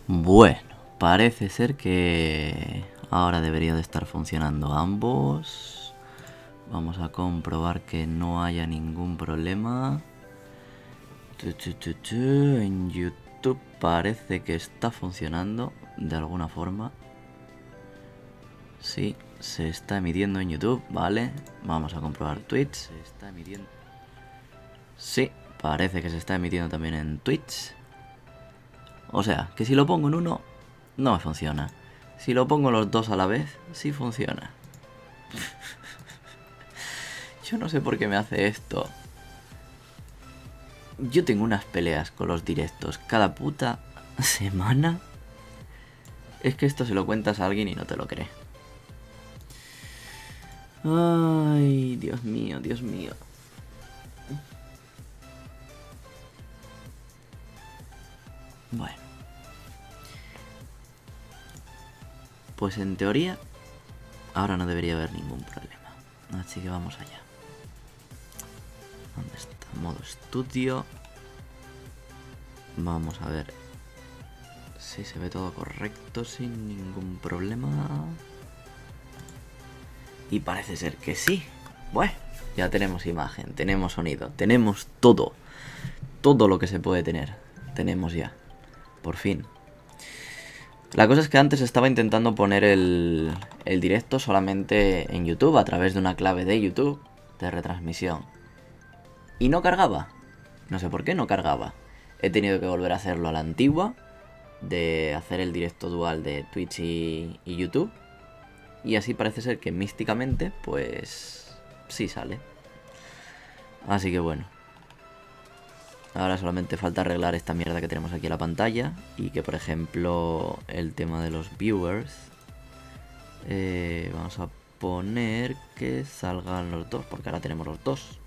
Bueno, parece ser que ahora debería de estar funcionando ambos. Vamos a comprobar que no haya ningún problema. En YouTube parece que está funcionando de alguna forma. Sí, se está emitiendo en YouTube, vale. Vamos a comprobar Twitch. Se está emitiendo. Sí, parece que se está emitiendo también en Twitch. O sea, que si lo pongo en uno, no me funciona. Si lo pongo los dos a la vez, sí funciona. Yo no sé por qué me hace esto. Yo tengo unas peleas con los directos cada puta semana. Es que esto se lo cuentas a alguien y no te lo cree. Ay, Dios mío, Dios mío. Bueno. Pues en teoría, ahora no debería haber ningún problema. Así que vamos allá. ¿Dónde está? Modo estudio. Vamos a ver si se ve todo correcto sin ningún problema. Y parece ser que sí. Bueno, ya tenemos imagen, tenemos sonido, tenemos todo. Todo lo que se puede tener. Tenemos ya. Por fin. La cosa es que antes estaba intentando poner el directo solamente en YouTube, a través de una clave de YouTube de retransmisión. Y no cargaba. No sé por qué no cargaba. He tenido que volver a hacerlo a la antigua, de hacer el directo dual de Twitch y YouTube. Y así parece ser que místicamente, pues sí sale. Así que bueno. Ahora solamente falta arreglar esta mierda que tenemos aquí en la pantalla. Y que por ejemplo el tema de los viewers, vamos a poner que salgan los dos, porque ahora tenemos los dos.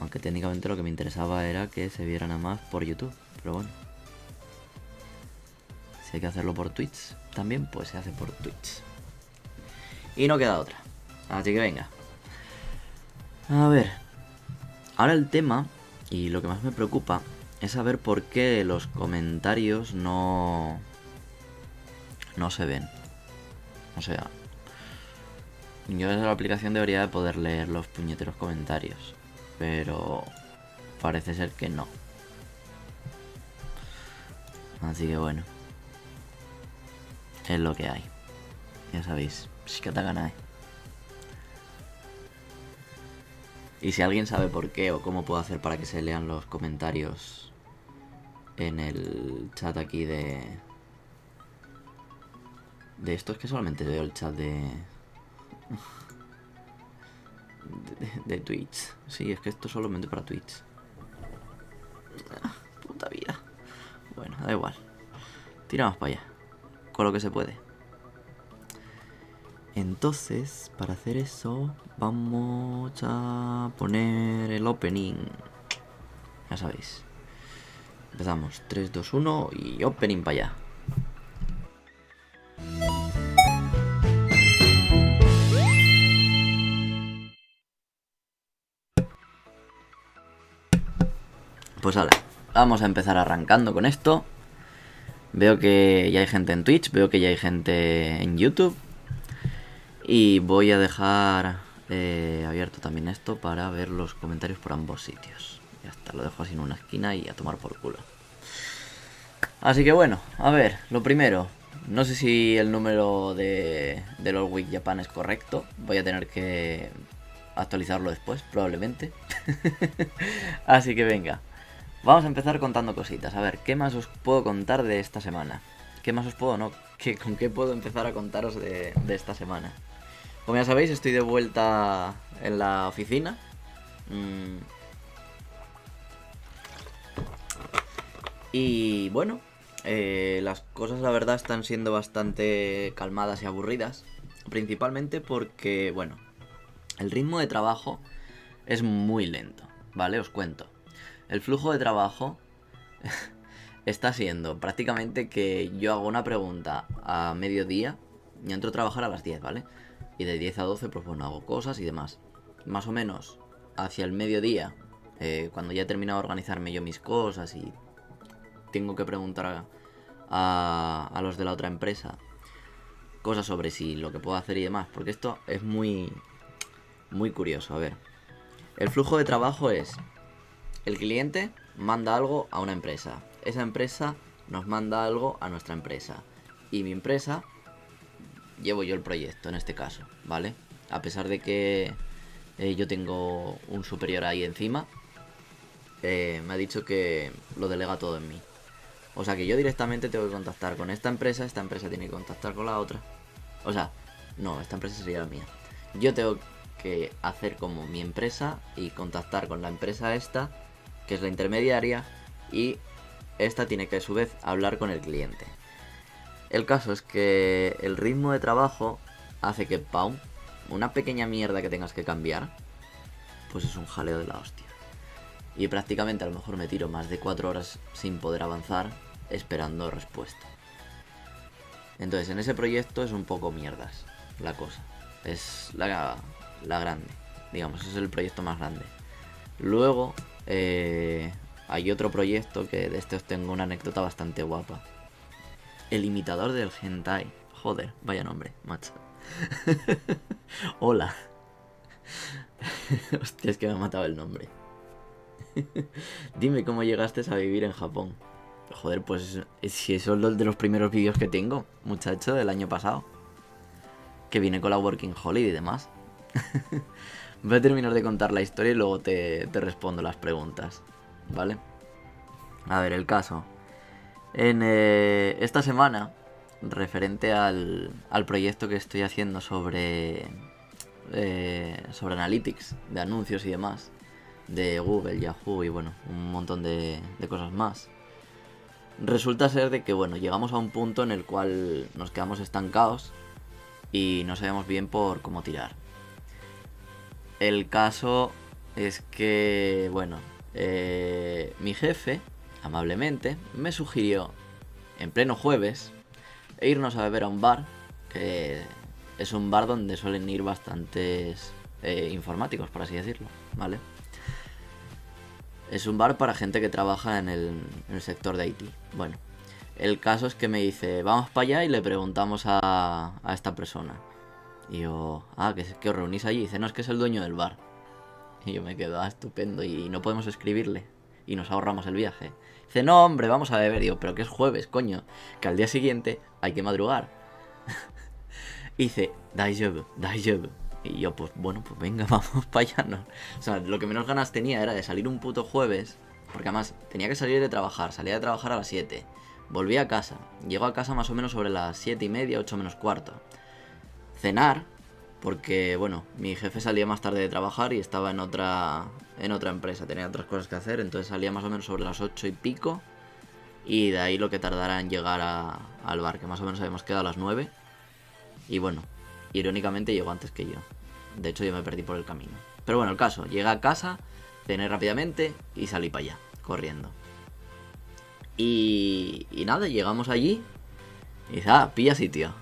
Aunque técnicamente lo que me interesaba era que se vieran a más por YouTube. Pero bueno, si hay que hacerlo por Twitch también, pues se hace por Twitch. Y no queda otra. Así que venga. A ver. Ahora el tema, y lo que más me preocupa, es saber por qué los comentarios no se ven. O sea, yo desde la aplicación debería de poder leer los puñeteros comentarios, pero parece ser que no. Así que bueno, es lo que hay. Ya sabéis, Shikatagana. Y si alguien sabe por qué o cómo puedo hacer para que se lean los comentarios en el chat aquí de esto, es que solamente veo el chat de Twitch. Sí, es que esto es solamente para Twitch. Puta vida. Bueno, da igual. Tiramos para allá. Con lo que se puede. Entonces, para hacer eso, vamos a poner el opening. Ya sabéis. Empezamos. 3, 2, 1 y opening para allá. Pues ahora, vamos a empezar arrancando con esto. Veo que ya hay gente en Twitch, veo que ya hay gente en YouTube. Y voy a dejar abierto también esto para ver los comentarios por ambos sitios. Ya está, lo dejo así en una esquina y a tomar por culo. Así que bueno, a ver, lo primero. No sé si el número de los Week Japan es correcto. Voy a tener que actualizarlo después, probablemente. Así que venga. Vamos a empezar contando cositas. A ver, ¿qué más os puedo contar de esta semana? ¿Qué más os puedo, no? ¿Con qué puedo empezar a contaros de esta semana? Como ya sabéis, estoy de vuelta en la oficina. Y bueno, las cosas la verdad están siendo bastante calmadas y aburridas. Principalmente porque, bueno, el ritmo de trabajo es muy lento, ¿vale? Os cuento. El flujo de trabajo está siendo prácticamente que yo hago una pregunta a mediodía y entro a trabajar a las 10, ¿vale? Y de 10 a 12 pues bueno, hago cosas y demás. Más o menos hacia el mediodía, cuando ya he terminado de organizarme yo mis cosas y tengo que preguntar a los de la otra empresa cosas sobre si lo que puedo hacer y demás, porque esto es muy curioso. A ver, el flujo de trabajo es: el cliente manda algo a una empresa, esa empresa nos manda algo a nuestra empresa, y mi empresa llevo yo el proyecto en este caso, ¿vale? A pesar de que yo tengo un superior ahí encima, me ha dicho que lo delega todo en mí. O sea que yo directamente tengo que contactar con esta empresa tiene que contactar con la otra. O sea, no, esta empresa sería la mía. Yo tengo que hacer como mi empresa y contactar con la empresa esta, que es la intermediaria, y esta tiene que a su vez hablar con el cliente. El caso es que el ritmo de trabajo hace que, ¡pum!, una pequeña mierda que tengas que cambiar, pues es un jaleo de la hostia. Y prácticamente a lo mejor me tiro más de 4 horas sin poder avanzar, esperando respuesta. Entonces en ese proyecto es un poco mierdas la cosa. Es la grande, digamos, es el proyecto más grande. Luego hay otro proyecto que de este os tengo una anécdota bastante guapa. El imitador del hentai. Joder, vaya nombre, macho. Hola. Hostia, es que me ha matado el nombre. Dime cómo llegaste a vivir en Japón. Joder, pues si eso es lo de los primeros vídeos que tengo, muchacho, del año pasado. Que viene con la Working Holiday y demás. Voy a terminar de contar la historia y luego te respondo las preguntas, ¿vale? A ver, el caso. En esta semana, referente al proyecto que estoy haciendo sobre Analytics, de anuncios y demás, de Google, Yahoo y bueno, un montón de cosas más. Resulta ser de que, bueno, llegamos a un punto en el cual nos quedamos estancados y no sabemos bien por cómo tirar. El caso es que, bueno, mi jefe, amablemente, me sugirió, en pleno jueves, irnos a beber a un bar, que es un bar donde suelen ir bastantes informáticos, por así decirlo, ¿vale? Es un bar para gente que trabaja en el sector de IT. Bueno, el caso es que me dice, vamos para allá y le preguntamos a esta persona. Y yo, que os reunís allí. Y dice, no, es que es el dueño del bar. Y yo me quedo, estupendo, y no podemos escribirle. Y nos ahorramos el viaje. Dice, no, hombre, vamos a beber. Y yo, pero que es jueves, coño, que al día siguiente hay que madrugar. Y dice, daijoubu. Y yo, pues bueno, pues venga, vamos para allá, ¿no? O sea, lo que menos ganas tenía era de salir un puto jueves, porque además tenía que salir de trabajar. Salía de trabajar a las 7. Volví a casa. Llego a casa más o menos sobre las 7:30, 8 menos cuarto. Cenar, porque bueno, mi jefe salía más tarde de trabajar y estaba en otra empresa. Tenía otras cosas que hacer, entonces salía más o menos sobre las 8 y pico. Y de ahí lo que tardará en llegar al bar, que más o menos habíamos quedado a las 9. Y bueno, irónicamente llegó antes que yo. De hecho yo me perdí por el camino. Pero bueno, el caso, llegué a casa, cené rápidamente y salí para allá, corriendo. Y nada, llegamos allí y dice, pilla sitio.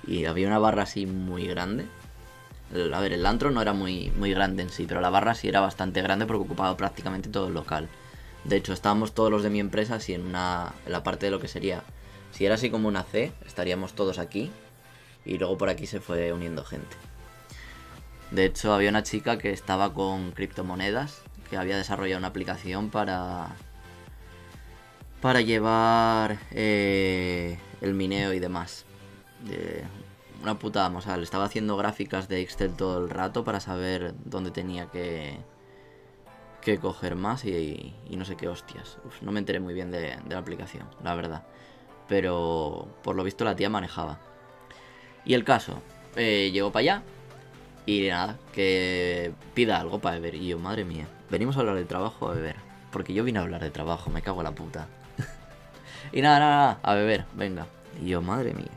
Y había una barra así muy grande. A ver, el antro no era muy grande en sí, pero la barra sí era bastante grande porque ocupaba prácticamente todo el local. De hecho, estábamos todos los de mi empresa así en la parte de lo que sería... Si era así como una C, estaríamos todos aquí. Y luego por aquí se fue uniendo gente. De hecho, había una chica que estaba con criptomonedas, que había desarrollado una aplicación para llevar el mineo y demás. Una puta, o sea, le estaba haciendo gráficas de Excel todo el rato para saber dónde tenía que coger más y no sé qué hostias. No me enteré muy bien de la aplicación, la verdad. Pero por lo visto la tía manejaba. Y el caso, llegó para allá y nada, que pida algo para beber. Y yo, madre mía, venimos a hablar de trabajo o a beber. Porque yo vine a hablar de trabajo, me cago en la puta. Y nada, a beber, venga. Y yo, madre mía.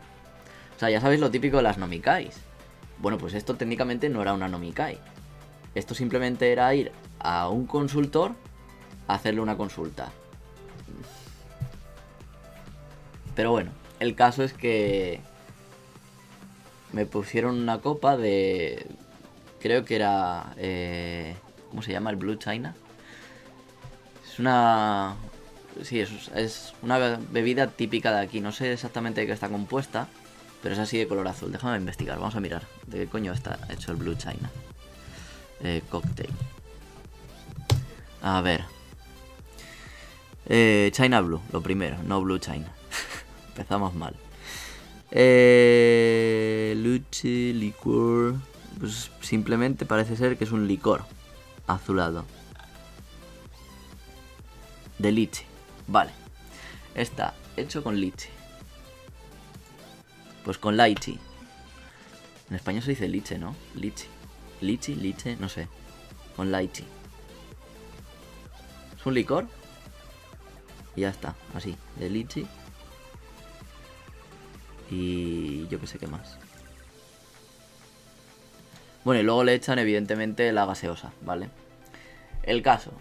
O sea, ya sabéis lo típico de las nomikais. Bueno, pues esto técnicamente no era una nomikai. Esto simplemente era ir a un consultor a hacerle una consulta. Pero bueno, el caso es que me pusieron una copa de... Creo que era... ¿cómo se llama? El Blue China. Es una Sí, es una bebida típica de aquí. No sé exactamente de qué está compuesta, pero es así de color azul. Déjame investigar, vamos a mirar de qué coño está hecho el Blue China. Cocktail. A ver. China Blue, lo primero, no Blue China. Empezamos mal. Luche, licor. Pues simplemente parece ser que es un licor azulado. De liche. Vale. Está hecho con liche. Pues con lychee. En español se dice liche, ¿no? Liche. Liche, no sé. Con lychee. Es un licor. Y ya está, así, de lychee. Y yo que sé qué más. Bueno, y luego le echan evidentemente la gaseosa, ¿vale? El caso.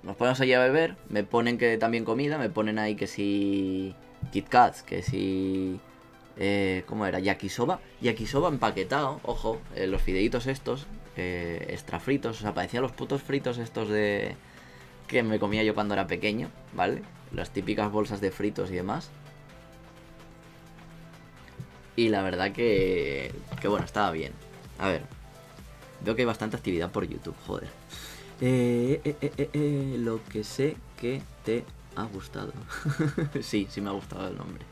Nos ponemos allí a beber, me ponen que también comida, me ponen ahí que si Kit Kats, que si... ¿cómo era? Yakisoba. Yakisoba empaquetado, ojo, los fideitos estos, extra fritos, o sea, parecían los putos fritos estos de... que me comía yo cuando era pequeño, ¿vale? Las típicas bolsas de fritos y demás. Y la verdad que bueno, estaba bien. A ver, veo que hay bastante actividad por YouTube, joder. Lo que sé que te ha gustado. Sí, me ha gustado el nombre.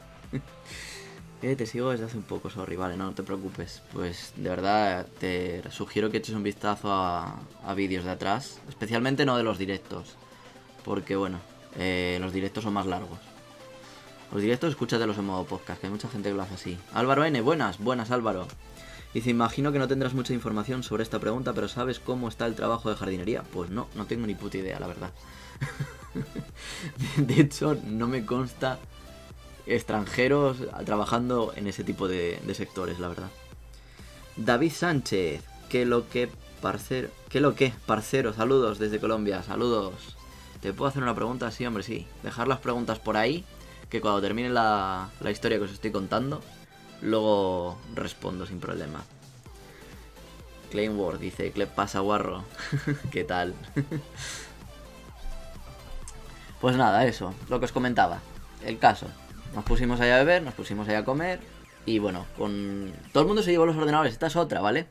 Te sigo desde hace un poco, sorry, vale, no te preocupes. Pues de verdad te sugiero que eches un vistazo a vídeos de atrás. Especialmente no de los directos. Porque bueno, los directos son más largos. Los directos escúchatelos en modo podcast, que hay mucha gente que lo hace así. Álvaro N, buenas Álvaro. Dice, imagino que no tendrás mucha información sobre esta pregunta, pero ¿sabes cómo está el trabajo de jardinería? Pues no tengo ni puta idea, la verdad. De hecho, no me consta extranjeros trabajando en ese tipo de sectores, la verdad. David Sánchez, parcero, saludos desde Colombia, saludos. ¿Te puedo hacer una pregunta? Sí, hombre, sí. Dejar las preguntas por ahí, que cuando termine la historia que os estoy contando, luego respondo sin problema. Claymore dice, ¿qué pasa, guarro? ¿Qué tal? Pues nada, eso, lo que os comentaba. El caso, nos pusimos allá a beber, nos pusimos allá a comer. Y bueno, todo el mundo se llevó los ordenadores, esta es otra, ¿vale?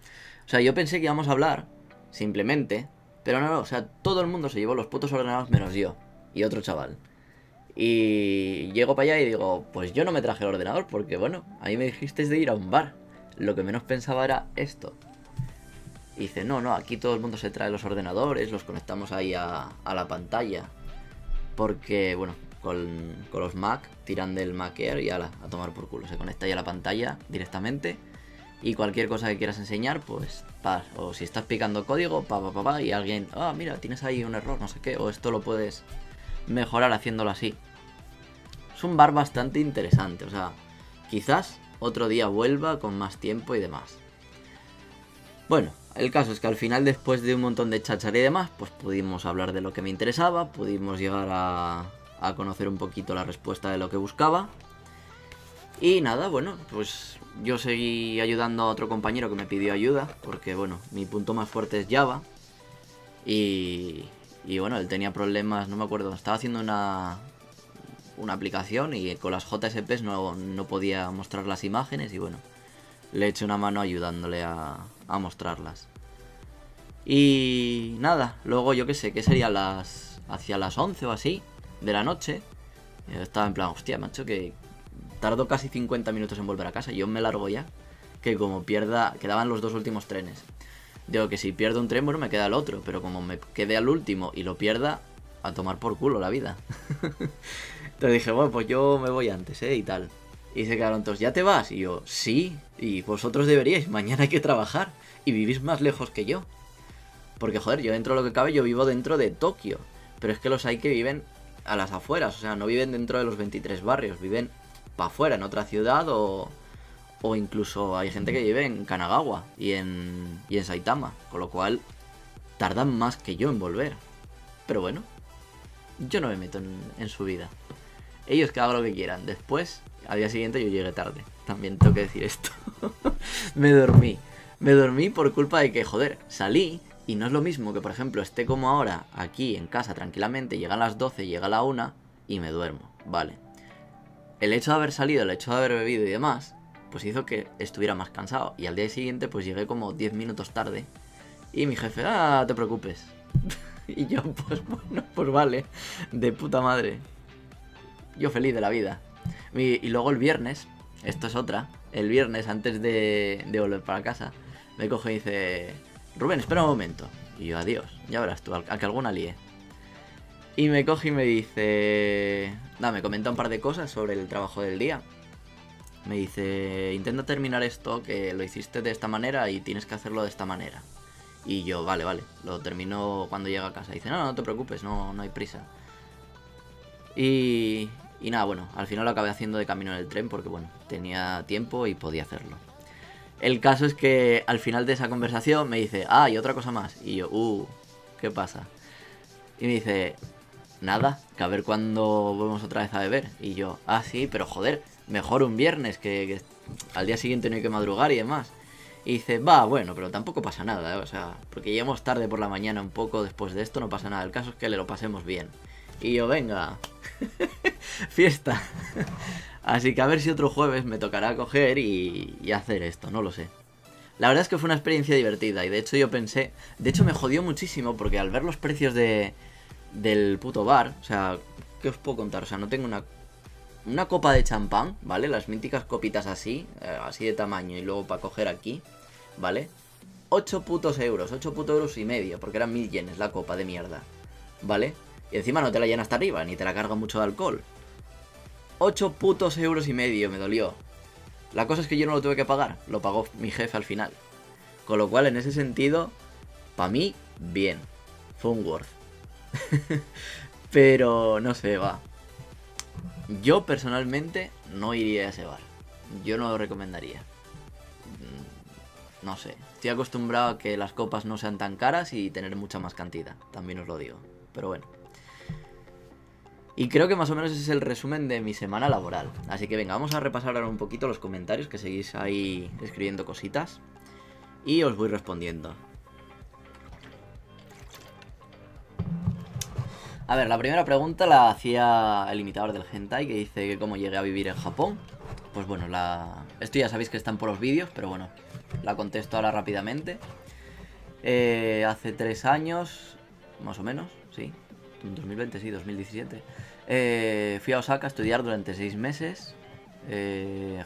O sea, yo pensé que íbamos a hablar, simplemente, pero no, o sea, todo el mundo se llevó los putos ordenadores menos yo y otro chaval. Y llego para allá y digo, pues yo no me traje el ordenador porque, bueno, a mí me dijisteis de ir a un bar. Lo que menos pensaba era esto. Y dice, no, aquí todo el mundo se trae los ordenadores, los conectamos ahí a la pantalla. Porque, bueno, con los Mac tiran del Mac Air y a tomar por culo. Se conecta ahí a la pantalla directamente. Y cualquier cosa que quieras enseñar, pues, o si estás picando código, y alguien, mira, tienes ahí un error, no sé qué, o esto lo puedes mejorar haciéndolo así. Es un bar bastante interesante, o sea, quizás otro día vuelva con más tiempo y demás. Bueno, el caso es que al final, después de un montón de cháchara y demás, pues pudimos hablar de lo que me interesaba, pudimos llegar a conocer un poquito la respuesta de lo que buscaba. Y nada, bueno, pues yo seguí ayudando a otro compañero que me pidió ayuda, porque bueno, mi punto más fuerte es Java. Y bueno, él tenía problemas, no me acuerdo, estaba haciendo una aplicación y con las JSPs no podía mostrar las imágenes y bueno, le eché una mano ayudándole a mostrarlas. Y nada, luego yo qué sé, que sería hacia las 11 o así de la noche. Yo estaba en plan, hostia, macho, que tardo casi 50 minutos en volver a casa, yo me largo ya, que como pierda, quedaban los 2 últimos trenes. Digo que si pierdo un tren, bueno, me queda el otro, pero como me quede al último y lo pierda, a tomar por culo la vida. Entonces dije, bueno, pues yo me voy antes, y tal. Y se quedaron todos, ¿ya te vas? Y yo, sí, y vosotros deberíais, mañana hay que trabajar. Y vivís más lejos que yo. Porque, joder, yo dentro de lo que cabe, yo vivo dentro de Tokio. Pero es que los hay que viven a las afueras, o sea, no viven dentro de los 23 barrios, viven para afuera, en otra ciudad o incluso hay gente que vive en Kanagawa y en Saitama. Con lo cual, tardan más que yo en volver. Pero bueno, yo no me meto en su vida. Ellos que hagan lo que quieran. Después, al día siguiente yo llegué tarde. También tengo que decir esto. Me dormí por culpa de que, joder, salí y no es lo mismo que, por ejemplo, esté como ahora aquí en casa tranquilamente, llega a las 12, llega a la 1 y me duermo, vale. El hecho de haber salido, el hecho de haber bebido y demás, pues hizo que estuviera más cansado. Y al día siguiente pues llegué como 10 minutos tarde. Y mi jefe, no te preocupes. Y yo, pues bueno, pues vale, de puta madre. Yo feliz de la vida. Y luego el viernes, esto es otra, el viernes antes de volver para casa, me coge y dice, Rubén, espera un momento. Y yo, adiós, ya verás tú, a que alguna líe. Y me coge y me dice, me comenta un par de cosas sobre el trabajo del día. Me dice, intenta terminar esto, que lo hiciste de esta manera y tienes que hacerlo de esta manera. Y yo, vale, lo termino cuando llegue a casa. Dice, no te preocupes, no hay prisa. Y nada, bueno, al final lo acabé haciendo de camino en el tren porque, bueno, tenía tiempo y podía hacerlo. El caso es que al final de esa conversación me dice, y otra cosa más. Y yo, ¿qué pasa? Y me dice, nada, que a ver cuándo volvemos otra vez a beber. Y yo, sí, pero joder, mejor un viernes, que al día siguiente no hay que madrugar y demás. Y dice, bueno, pero tampoco pasa nada, ¿eh? O sea, porque llegamos tarde por la mañana un poco después de esto, no pasa nada. El caso es que le lo pasemos bien. Y yo, venga, fiesta. Así que a ver si otro jueves me tocará coger y hacer esto, no lo sé. La verdad es que fue una experiencia divertida y de hecho yo pensé... De hecho me jodió muchísimo porque al ver los precios del puto bar, o sea, ¿qué os puedo contar? O sea, no tengo una copa de champán, ¿vale? Las míticas copitas así, así de tamaño y luego para coger aquí, ¿vale? 8 putos euros, 8 putos euros y medio, porque eran 1000 yenes la copa de mierda, ¿vale? Y encima no te la llena hasta arriba, ni te la carga mucho de alcohol. 8 putos euros y medio, me dolió. La cosa es que yo no lo tuve que pagar, lo pagó mi jefe al final. Con lo cual, en ese sentido, para mí, bien. Fue un worth. Pero, no sé, yo personalmente no iría a ese bar. Yo no lo recomendaría. No sé. Estoy acostumbrado a que las copas no sean tan caras y tener mucha más cantidad. También os lo digo. Pero bueno. Y creo que más o menos ese es el resumen de mi semana laboral. Así que venga, vamos a repasar ahora un poquito los comentarios, que seguís ahí escribiendo cositas. Y os voy respondiendo. A ver, la primera pregunta la hacía el imitador del hentai, que dice que cómo llegué a vivir en Japón. Pues bueno, esto ya sabéis que están por los vídeos, pero bueno, la contesto ahora rápidamente. Hace 3 años, más o menos, sí. 2020, sí, 2017. Fui a Osaka a estudiar durante 6 meses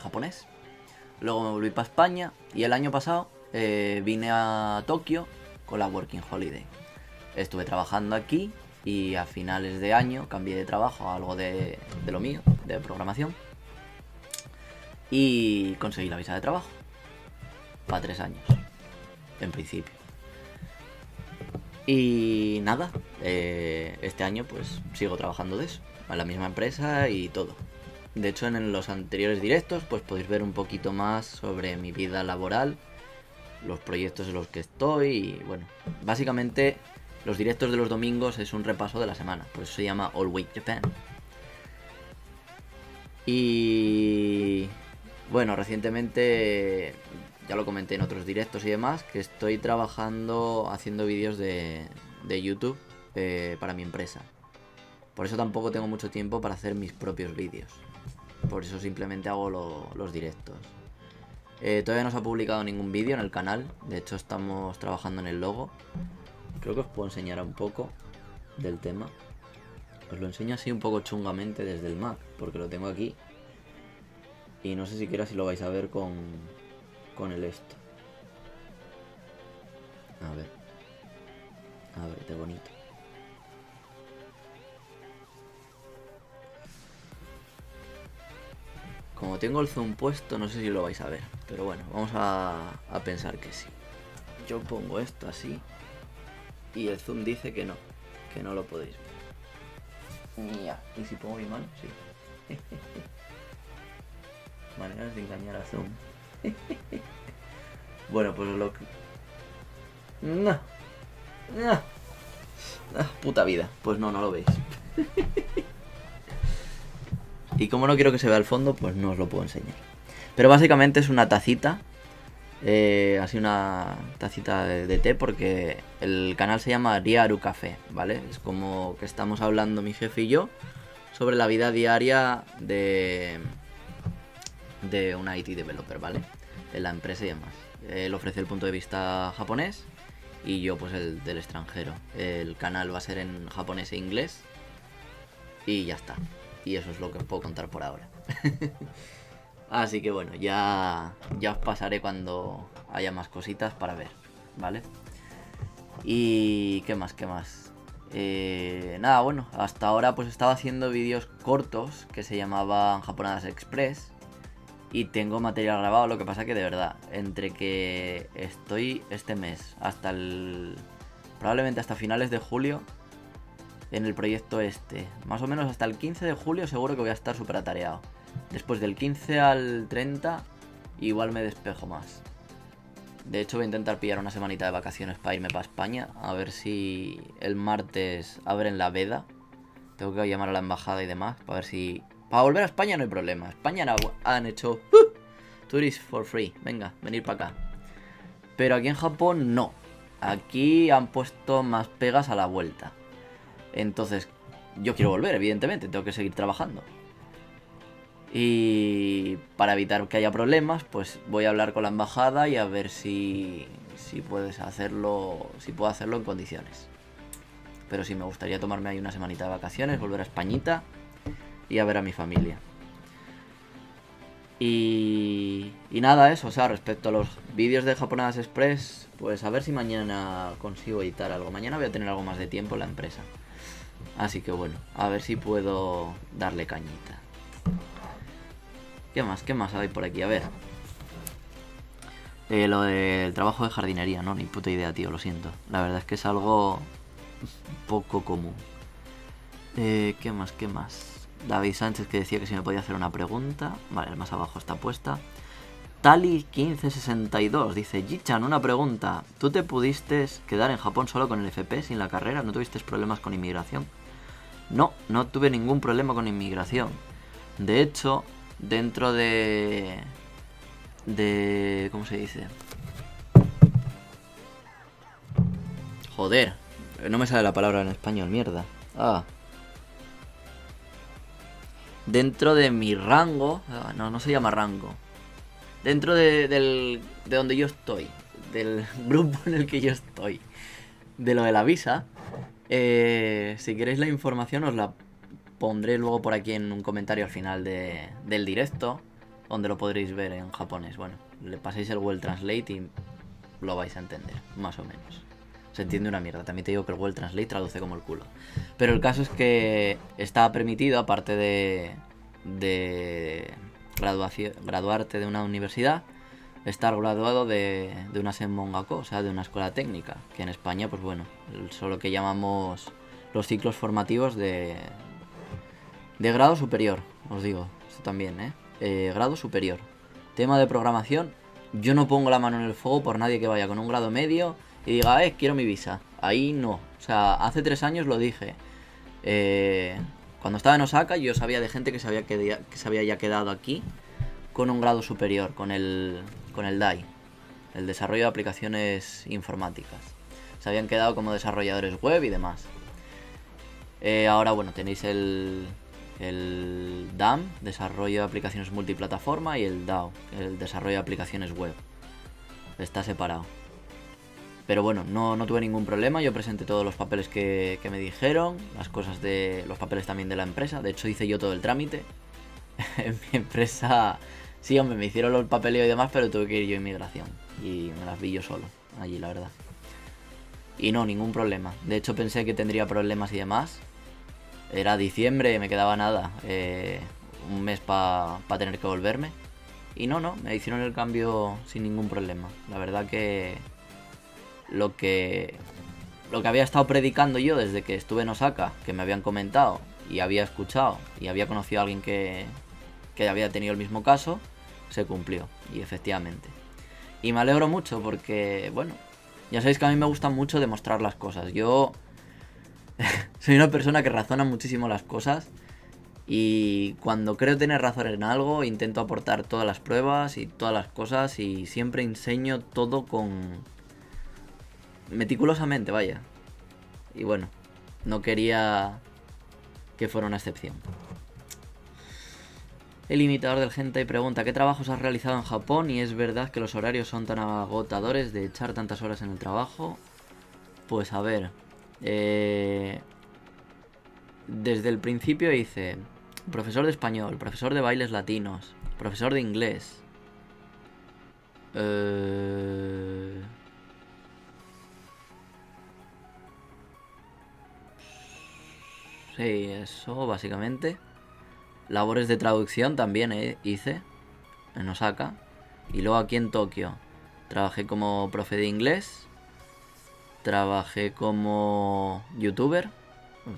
japonés. Luego me volví para España y el año pasado vine a Tokio con la Working Holiday. Estuve trabajando aquí y a finales de año cambié de trabajo a algo de lo mío, de programación. Y conseguí la visa de trabajo para 3 años, en principio. Y nada, este año pues sigo trabajando de eso, en la misma empresa y todo. De hecho, en los anteriores directos pues podéis ver un poquito más sobre mi vida laboral, los proyectos en los que estoy y bueno, básicamente los directos de los domingos es un repaso de la semana, por eso se llama All Week Japan. Y bueno, recientemente, ya lo comenté en otros directos y demás, que estoy trabajando haciendo vídeos de YouTube para mi empresa. Por eso tampoco tengo mucho tiempo para hacer mis propios vídeos. Por eso simplemente hago los directos. Todavía no se ha publicado ningún vídeo en el canal. De hecho estamos trabajando en el logo. Creo que os puedo enseñar un poco del tema. Os lo enseño así un poco chungamente desde el Mac, porque lo tengo aquí. Y no sé siquiera si lo vais a ver con el esto. A ver, qué bonito. Como tengo el zoom puesto, no sé si lo vais a ver. Pero bueno, vamos a pensar que sí. Yo pongo esto así. Y el zoom dice que no lo podéis ver. ¿Y si pongo mi mano? Sí. Maneras de engañar a zoom. Bueno, pues lo que... No. Puta vida. Pues no lo veis. Y como no quiero que se vea el fondo, pues no os lo puedo enseñar. Pero básicamente es una tacita. Así una tacita de té, porque el canal se llama Riaru Café, ¿vale? Es como que estamos hablando mi jefe y yo sobre la vida diaria de un IT developer, ¿vale? En la empresa y demás. Él ofrece el punto de vista japonés y yo pues el del extranjero. El canal va a ser en japonés e inglés y ya está. Y eso es lo que os puedo contar por ahora. Así que bueno, ya os pasaré cuando haya más cositas para ver, ¿vale? Y qué más. Nada, bueno, hasta ahora pues estaba haciendo vídeos cortos que se llamaban Japonadas Express. Y tengo material grabado, lo que pasa que de verdad, entre que estoy este mes hasta probablemente hasta finales de julio en el proyecto este, más o menos hasta el 15 de julio seguro que voy a estar súper atareado. Después del 15 al 30 igual me despejo más. De hecho voy a intentar pillar una semanita de vacaciones para irme para España, a ver si el martes abren la veda. Tengo que llamar a la embajada y demás para ver si... Para volver a España no hay problema. España han hecho tourist for free. Venga, venir para acá. Pero aquí en Japón no. Aquí han puesto más pegas a la vuelta. Entonces, yo quiero volver, evidentemente. Tengo que seguir trabajando. Y para evitar que haya problemas, pues voy a hablar con la embajada y a ver si puedes hacerlo. Si puedo hacerlo en condiciones. Pero sí, me gustaría tomarme ahí una semanita de vacaciones, volver a Españita y a ver a mi familia. Y nada, eso, o sea, respecto a los vídeos de Japonadas Express, pues a ver si mañana consigo editar algo. Mañana voy a tener algo más de tiempo en la empresa. Así que bueno, a ver si puedo darle cañita. ¿Qué más hay por aquí? A ver. Lo del trabajo de jardinería, no, ni puta idea, tío, lo siento. La verdad es que es algo poco común. ¿Qué más? David Sánchez que decía que si me podía hacer una pregunta. Vale, más abajo está puesta. Tali1562 dice: Jichan, una pregunta. ¿Tú te pudiste quedar en Japón solo con el FP sin la carrera? ¿No tuviste problemas con inmigración? No tuve ningún problema con inmigración. De hecho, dentro de ¿cómo se dice? Joder, no me sale la palabra en español, mierda. Dentro de mi rango, no se llama rango. Dentro de donde yo estoy, del grupo en el que yo estoy, de lo de la visa, si queréis la información os la pondré luego por aquí en un comentario al final del directo, donde lo podréis ver en japonés. Bueno, le pasáis el Google Translate y lo vais a entender, más o menos. Se entiende una mierda. También te digo que el Google Translate traduce como el culo. Pero el caso es que está permitido, aparte de graduarte de una universidad, estar graduado de una Senmongako, o sea, de una escuela técnica. Que en España, pues bueno, son lo que llamamos los ciclos formativos de grado superior. Os digo, esto también, grado superior. Tema de programación, yo no pongo la mano en el fuego por nadie que vaya con un grado medio y diga, quiero mi visa. Ahí no. O sea, hace 3 años lo dije. Cuando estaba en Osaka yo sabía de gente que se había ya quedado aquí con un grado superior, con el DAI, el desarrollo de aplicaciones informáticas. Se habían quedado como desarrolladores web y demás. Ahora, bueno, tenéis el DAM, desarrollo de aplicaciones multiplataforma, y el DAO, el desarrollo de aplicaciones web. Está separado. Pero bueno, no tuve ningún problema. Yo presenté todos los papeles que me dijeron, los papeles también de la empresa. De hecho hice yo todo el trámite. En mi empresa, sí, hombre, me hicieron el papeleo y demás, pero tuve que ir yo a inmigración y me las vi yo solo allí, la verdad. Y no, ningún problema. De hecho pensé que tendría problemas y demás. Era diciembre, me quedaba nada, un mes para tener que volverme. Y no, me hicieron el cambio sin ningún problema. La verdad que lo que había estado predicando yo desde que estuve en Osaka, que me habían comentado y había escuchado y había conocido a alguien que había tenido el mismo caso, se cumplió, y efectivamente. Y me alegro mucho porque, bueno, ya sabéis que a mí me gusta mucho demostrar las cosas. Yo soy una persona que razona muchísimo las cosas, y cuando creo tener razón en algo intento aportar todas las pruebas y todas las cosas, y siempre enseño todo meticulosamente, vaya. Y bueno, no quería que fuera una excepción. El imitador del hentai pregunta: ¿qué trabajos has realizado en Japón? Y es verdad que los horarios son tan agotadores de echar tantas horas en el trabajo. Pues a ver, desde el principio hice profesor de español, profesor de bailes latinos, profesor de inglés. Sí, eso básicamente. Labores de traducción también hice en Osaka. Y luego aquí en Tokio trabajé como profe de inglés. Trabajé como youtuber.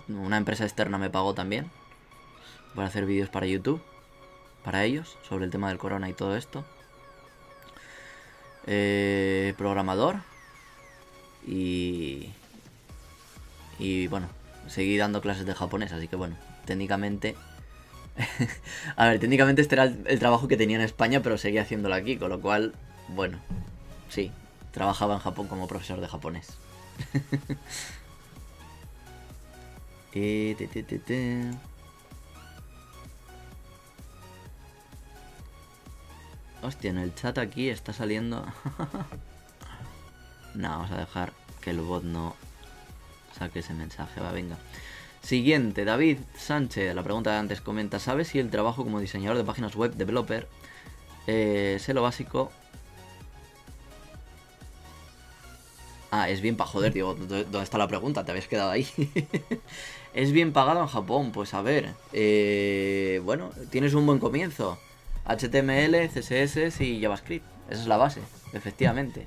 Una empresa externa me pagó también para hacer vídeos para YouTube, para ellos, sobre el tema del corona y todo esto. Programador. Y bueno, seguí dando clases de japonés, así que bueno, técnicamente... A ver, técnicamente este era el trabajo que tenía en España, pero seguía haciéndolo aquí, con lo cual, bueno, sí, trabajaba en Japón como profesor de japonés. Hostia, en el chat aquí está saliendo... No, vamos a dejar que el bot no saque ese mensaje, va, venga. Siguiente, David Sánchez, la pregunta de antes comenta: ¿sabes si el trabajo como diseñador de páginas web, developer, sé lo básico? Ah, es bien pagado, joder, digo, ¿dónde está la pregunta? Te habías quedado ahí. ¿Es bien pagado en Japón? Pues a ver, bueno, tienes un buen comienzo. HTML, CSS y JavaScript, esa es la base, efectivamente.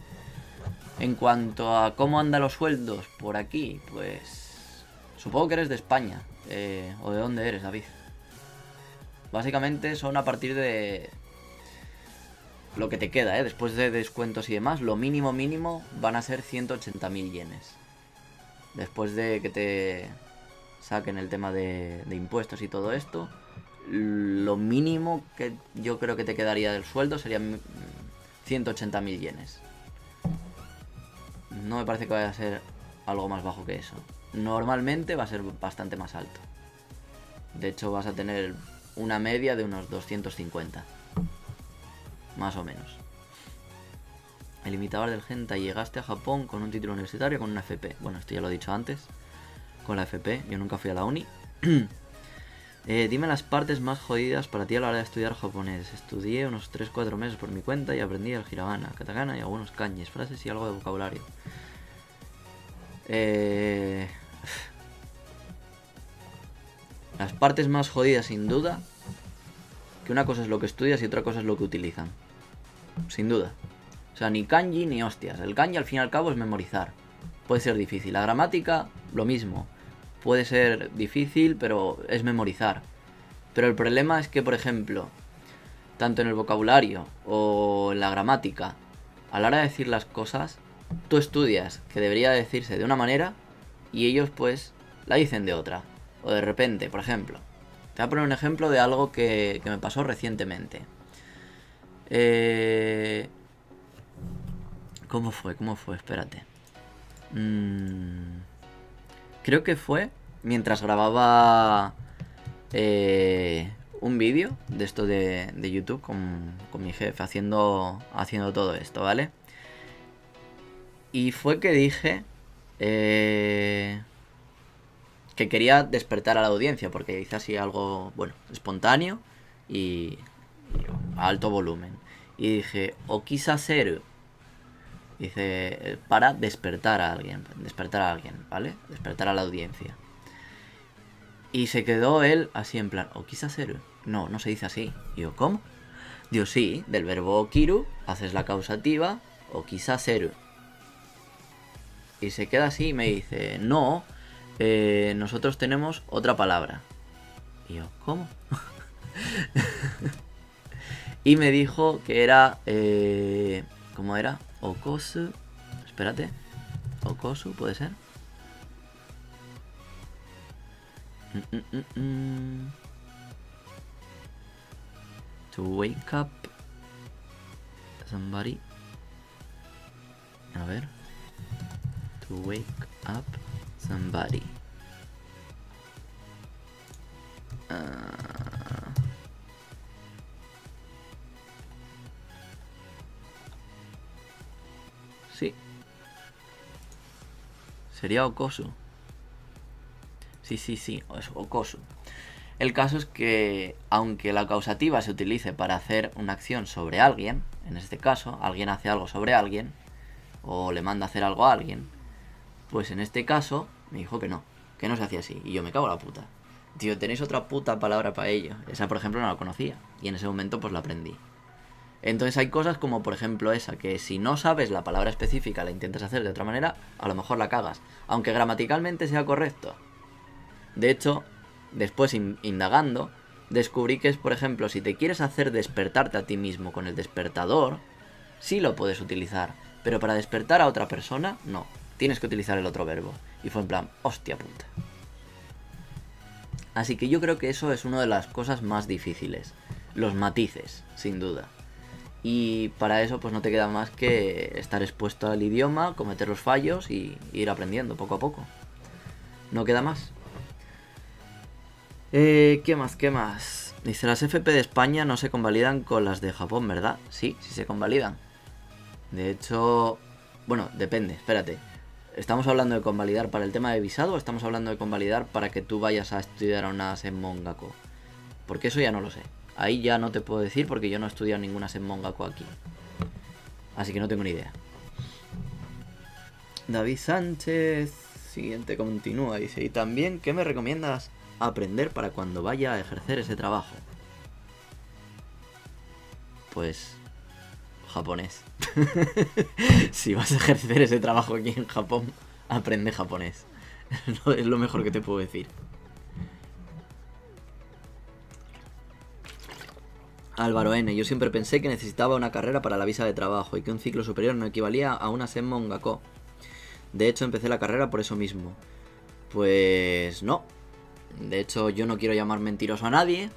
En cuanto a cómo andan los sueldos por aquí, pues... Supongo que eres de España. ¿O de dónde eres, David? Básicamente son a partir de... Lo que te queda, después de descuentos y demás, lo mínimo mínimo van a ser 180.000 yenes. Después de que te saquen el tema de impuestos y todo esto, lo mínimo que yo creo que te quedaría del sueldo serían 180.000 yenes. No me parece que vaya a ser algo más bajo que eso. Normalmente va a ser bastante más alto. De hecho vas a tener una media de unos 250. Más o menos. El imitador del hentai: llegaste a Japón con un título universitario, con una FP. Bueno, esto ya lo he dicho antes. Con la FP, yo nunca fui a la uni. Dime las partes más jodidas para ti a la hora de estudiar japonés. Estudié unos 3-4 meses por mi cuenta y aprendí el hiragana, katakana y algunos kanjis, frases y algo de vocabulario. Las partes más jodidas, sin duda, que una cosa es lo que estudias y otra cosa es lo que utilizan. Sin duda. O sea, ni kanji ni hostias. El kanji al fin y al cabo es memorizar. Puede ser difícil. La gramática, lo mismo. Puede ser difícil, pero es memorizar. Pero el problema es que, por ejemplo, tanto en el vocabulario o en la gramática, a la hora de decir las cosas, tú estudias que debería decirse de una manera y ellos pues la dicen de otra. O de repente, por ejemplo, te voy a poner un ejemplo de algo que me pasó recientemente. ¿Cómo fue? Espérate. Creo que fue mientras grababa un vídeo de esto de YouTube con mi jefe haciendo todo esto, ¿vale? Y fue que dije que quería despertar a la audiencia, porque hice así algo, bueno, espontáneo y a alto volumen. Y dije, o quizá ser... Dice, para despertar a alguien, ¿vale? Despertar a la audiencia. Y se quedó él así en plan, o quizá ser... No, no se dice así. Y yo, ¿cómo? Digo, sí, del verbo kiru, haces la causativa, o quizá ser. Y se queda así y me dice, no, nosotros tenemos otra palabra. Y yo, ¿cómo? Y me dijo que era... ¿cómo era? Okosu. Espérate. Okosu, ¿puede ser? To wake up somebody. A ver. To wake up somebody. Sí. Sería Okosu. Sí, es Okosu. El caso es que, aunque la causativa se utilice para hacer una acción sobre alguien, en este caso, alguien hace algo sobre alguien, o le manda a hacer algo a alguien, pues en este caso me dijo que no se hacía así. Y yo me cago en la puta. Tío, tenéis otra puta palabra para ello. Esa, por ejemplo, no la conocía. Y en ese momento, pues la aprendí. Entonces hay cosas como, por ejemplo, esa, que si no sabes la palabra específica, la intentas hacer de otra manera, a lo mejor la cagas. Aunque gramaticalmente sea correcto. De hecho, después indagando, descubrí que es, por ejemplo, si te quieres hacer despertarte a ti mismo con el despertador, sí lo puedes utilizar. Pero para despertar a otra persona, no. Tienes que utilizar el otro verbo. Y fue en plan, hostia puta. Así que yo creo que eso es una de las cosas más difíciles. Los matices, sin duda. Y para eso pues no te queda más que estar expuesto al idioma, cometer los fallos y ir aprendiendo poco a poco. No queda más. ¿Qué más? Dice, las FP de España no se convalidan con las de Japón, ¿verdad? Sí se convalidan. De hecho, bueno, depende, espérate. ¿Estamos hablando de convalidar para el tema de visado o estamos hablando de convalidar para que tú vayas a estudiar a una Senmon Gakko? Porque eso ya no lo sé. Ahí ya no te puedo decir porque yo no he estudiado ninguna Senmon Gakko aquí. Así que no tengo ni idea. David Sánchez, siguiente continúa, dice, y también, ¿qué me recomiendas aprender para cuando vaya a ejercer ese trabajo? Pues japonés. Si vas a ejercer ese trabajo aquí en Japón, aprende japonés. Es lo mejor que te puedo decir. Álvaro N. Yo siempre pensé que necesitaba una carrera para la visa de trabajo y que un ciclo superior no equivalía a una Senmon Gakko. De hecho, empecé la carrera por eso mismo. Pues no. De hecho, yo no quiero llamar mentiroso a nadie,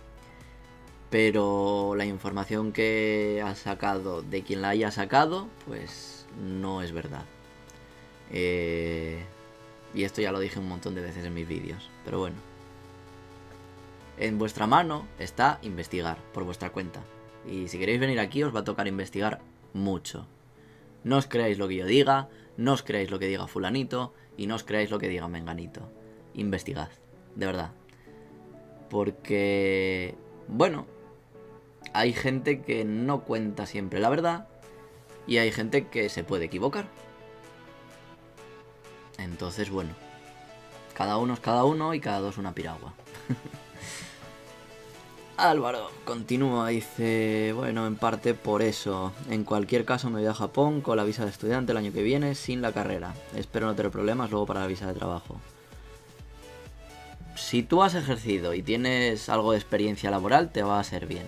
pero la información que ha sacado de quien la haya sacado, pues no es verdad. Y esto ya lo dije un montón de veces en mis vídeos, pero bueno. En vuestra mano está investigar por vuestra cuenta. Y si queréis venir aquí os va a tocar investigar mucho. No os creáis lo que yo diga, no os creáis lo que diga fulanito y no os creáis lo que diga menganito. Investigad, de verdad. Porque, bueno, hay gente que no cuenta siempre la verdad y hay gente que se puede equivocar. Entonces, bueno, cada uno es cada uno y cada dos una piragua. Álvaro continúa, dice, bueno, en parte por eso. En cualquier caso me voy a Japón con la visa de estudiante el año que viene sin la carrera. Espero no tener problemas luego para la visa de trabajo. Si tú has ejercido y tienes algo de experiencia laboral, te va a ser bien.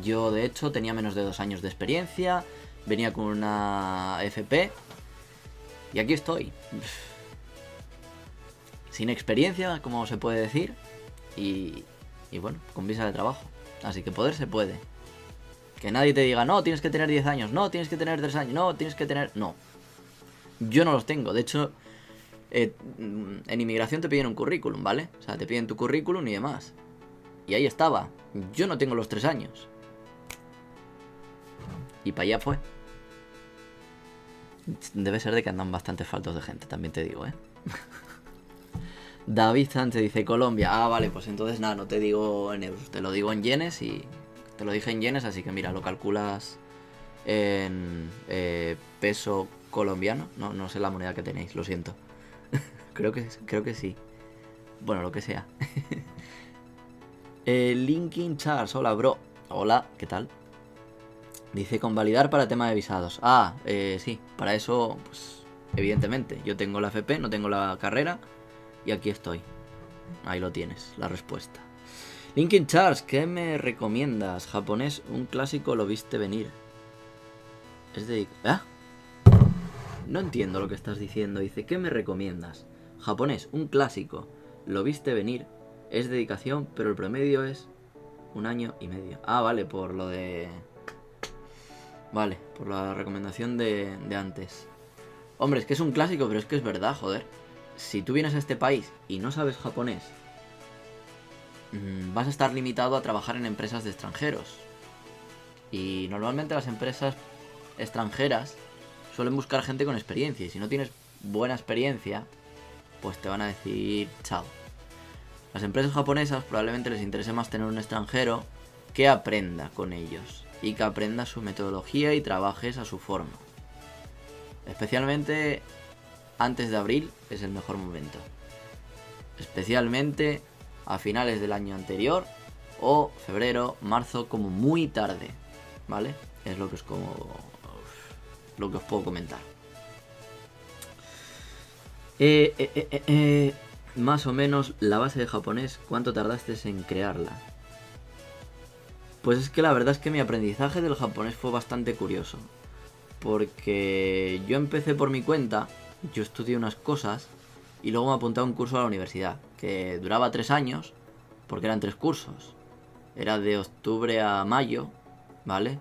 Yo, de hecho, tenía menos de 2 años de experiencia, venía con una FP y aquí estoy. Sin experiencia, como se puede decir, y bueno, con visa de trabajo. Así que poder se puede. Que nadie te diga, no, tienes que tener 10 años, no, tienes que tener 3 años, no, tienes que tener... No. Yo no los tengo, de hecho... en inmigración te piden un currículum, ¿vale? O sea, te piden tu currículum y demás. Y ahí estaba. Yo no tengo los 3 años. Y para allá fue. Debe ser de que andan bastantes faltos de gente, también te digo, ¿eh? David Sánchez dice Colombia. Ah, vale, pues entonces nada, no te digo en euros. Te lo digo en yenes y... Te lo dije en yenes, así que mira, lo calculas en peso colombiano. No sé la moneda que tenéis, lo siento. Creo que sí. Bueno, lo que sea. Linkin Charles, hola bro. Hola, ¿qué tal? Dice convalidar para tema de visados. Ah, sí, para eso, pues, evidentemente. Yo tengo la FP, no tengo la carrera. Y aquí estoy. Ahí lo tienes, la respuesta. Linkin Charles, ¿qué me recomiendas? Japonés, un clásico lo viste venir. Es de... ¿Ah? No entiendo lo que estás diciendo. Dice, ¿qué me recomiendas? Japonés, un clásico. Lo viste venir. Es dedicación, pero el promedio es 1 año y medio. Ah, vale, por lo de... Vale, por la recomendación de antes. Hombre, es que es un clásico, pero es que es verdad, joder. Si tú vienes a este país y no sabes japonés, vas a estar limitado a trabajar en empresas de extranjeros. Y normalmente las empresas extranjeras suelen buscar gente con experiencia. Y si no tienes buena experiencia, pues te van a decir chao. Las empresas japonesas probablemente les interese más tener un extranjero que aprenda con ellos y que aprenda su metodología y trabajes a su forma. Especialmente antes de abril es el mejor momento. Especialmente a finales del año anterior o febrero, marzo, como muy tarde, ¿vale? Es lo que os puedo comentar. Más o menos la base de japonés, ¿cuánto tardaste en crearla? Pues es que la verdad es que mi aprendizaje del japonés fue bastante curioso. Porque yo empecé por mi cuenta, yo estudié unas cosas y luego me apunté a un curso a la universidad, que duraba 3 años, porque eran 3 cursos. Era de octubre a mayo, ¿vale?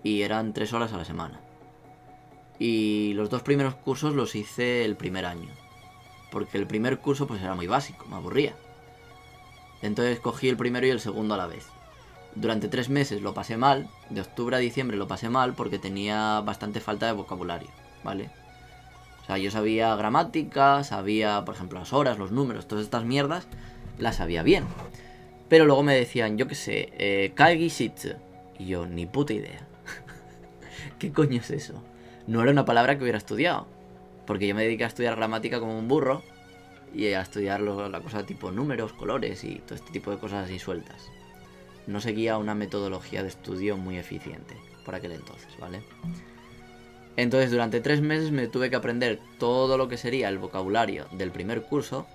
Y eran 3 horas a la semana. Y los 2 primeros cursos los hice el primer año. Porque el primer curso pues era muy básico, me aburría. Entonces cogí el primero y el segundo a la vez. Durante 3 meses lo pasé mal, de octubre a diciembre lo pasé mal porque tenía bastante falta de vocabulario, ¿vale? O sea, yo sabía gramática, sabía, por ejemplo, las horas, los números, todas estas mierdas, las sabía bien. Pero luego me decían, yo qué sé, kaigi shitsu. Y yo, ni puta idea. ¿Qué coño es eso? No era una palabra que hubiera estudiado. Porque yo me dediqué a estudiar gramática como un burro y a estudiar la cosa tipo números, colores y todo este tipo de cosas así sueltas. No seguía una metodología de estudio muy eficiente por aquel entonces, ¿vale? Entonces durante 3 meses me tuve que aprender todo lo que sería el vocabulario del primer curso.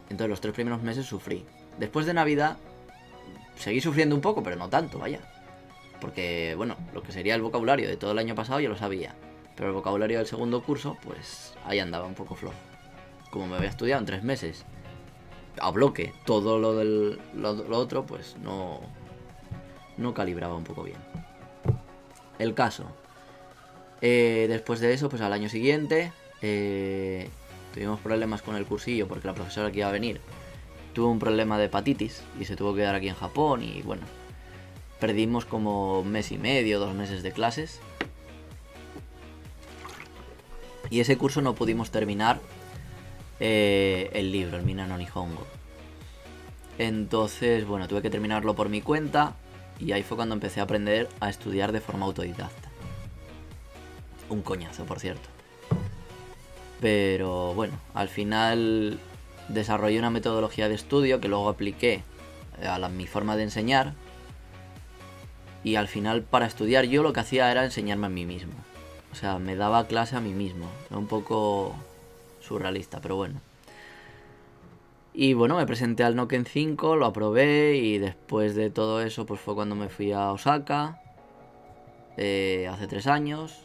Entonces los 3 primeros meses sufrí. Después de Navidad seguí sufriendo un poco, pero no tanto, vaya. Porque, bueno, lo que sería el vocabulario de todo el año pasado yo lo sabía. Pero el vocabulario del segundo curso, pues ahí andaba un poco flojo. Como me había estudiado en 3 meses a bloque todo lo otro, pues no calibraba un poco bien. El caso. Después de eso, pues al año siguiente tuvimos problemas con el cursillo porque la profesora que iba a venir tuvo un problema de hepatitis y se tuvo que quedar aquí en Japón y bueno, perdimos como 1 mes y medio, 2 meses de clases. Y ese curso no pudimos terminar el libro, el Mina no Nihongo. Entonces, bueno, tuve que terminarlo por mi cuenta y ahí fue cuando empecé a aprender a estudiar de forma autodidacta. Un coñazo, por cierto. Pero bueno, al final desarrollé una metodología de estudio que luego apliqué a mi forma de enseñar. Y al final, para estudiar, yo lo que hacía era enseñarme a mí mismo. O sea, me daba clase a mí mismo. Era un poco surrealista, pero bueno. Y bueno, me presenté al Noken 5, lo aprobé y después de todo eso pues fue cuando me fui a Osaka. Hace 3 años.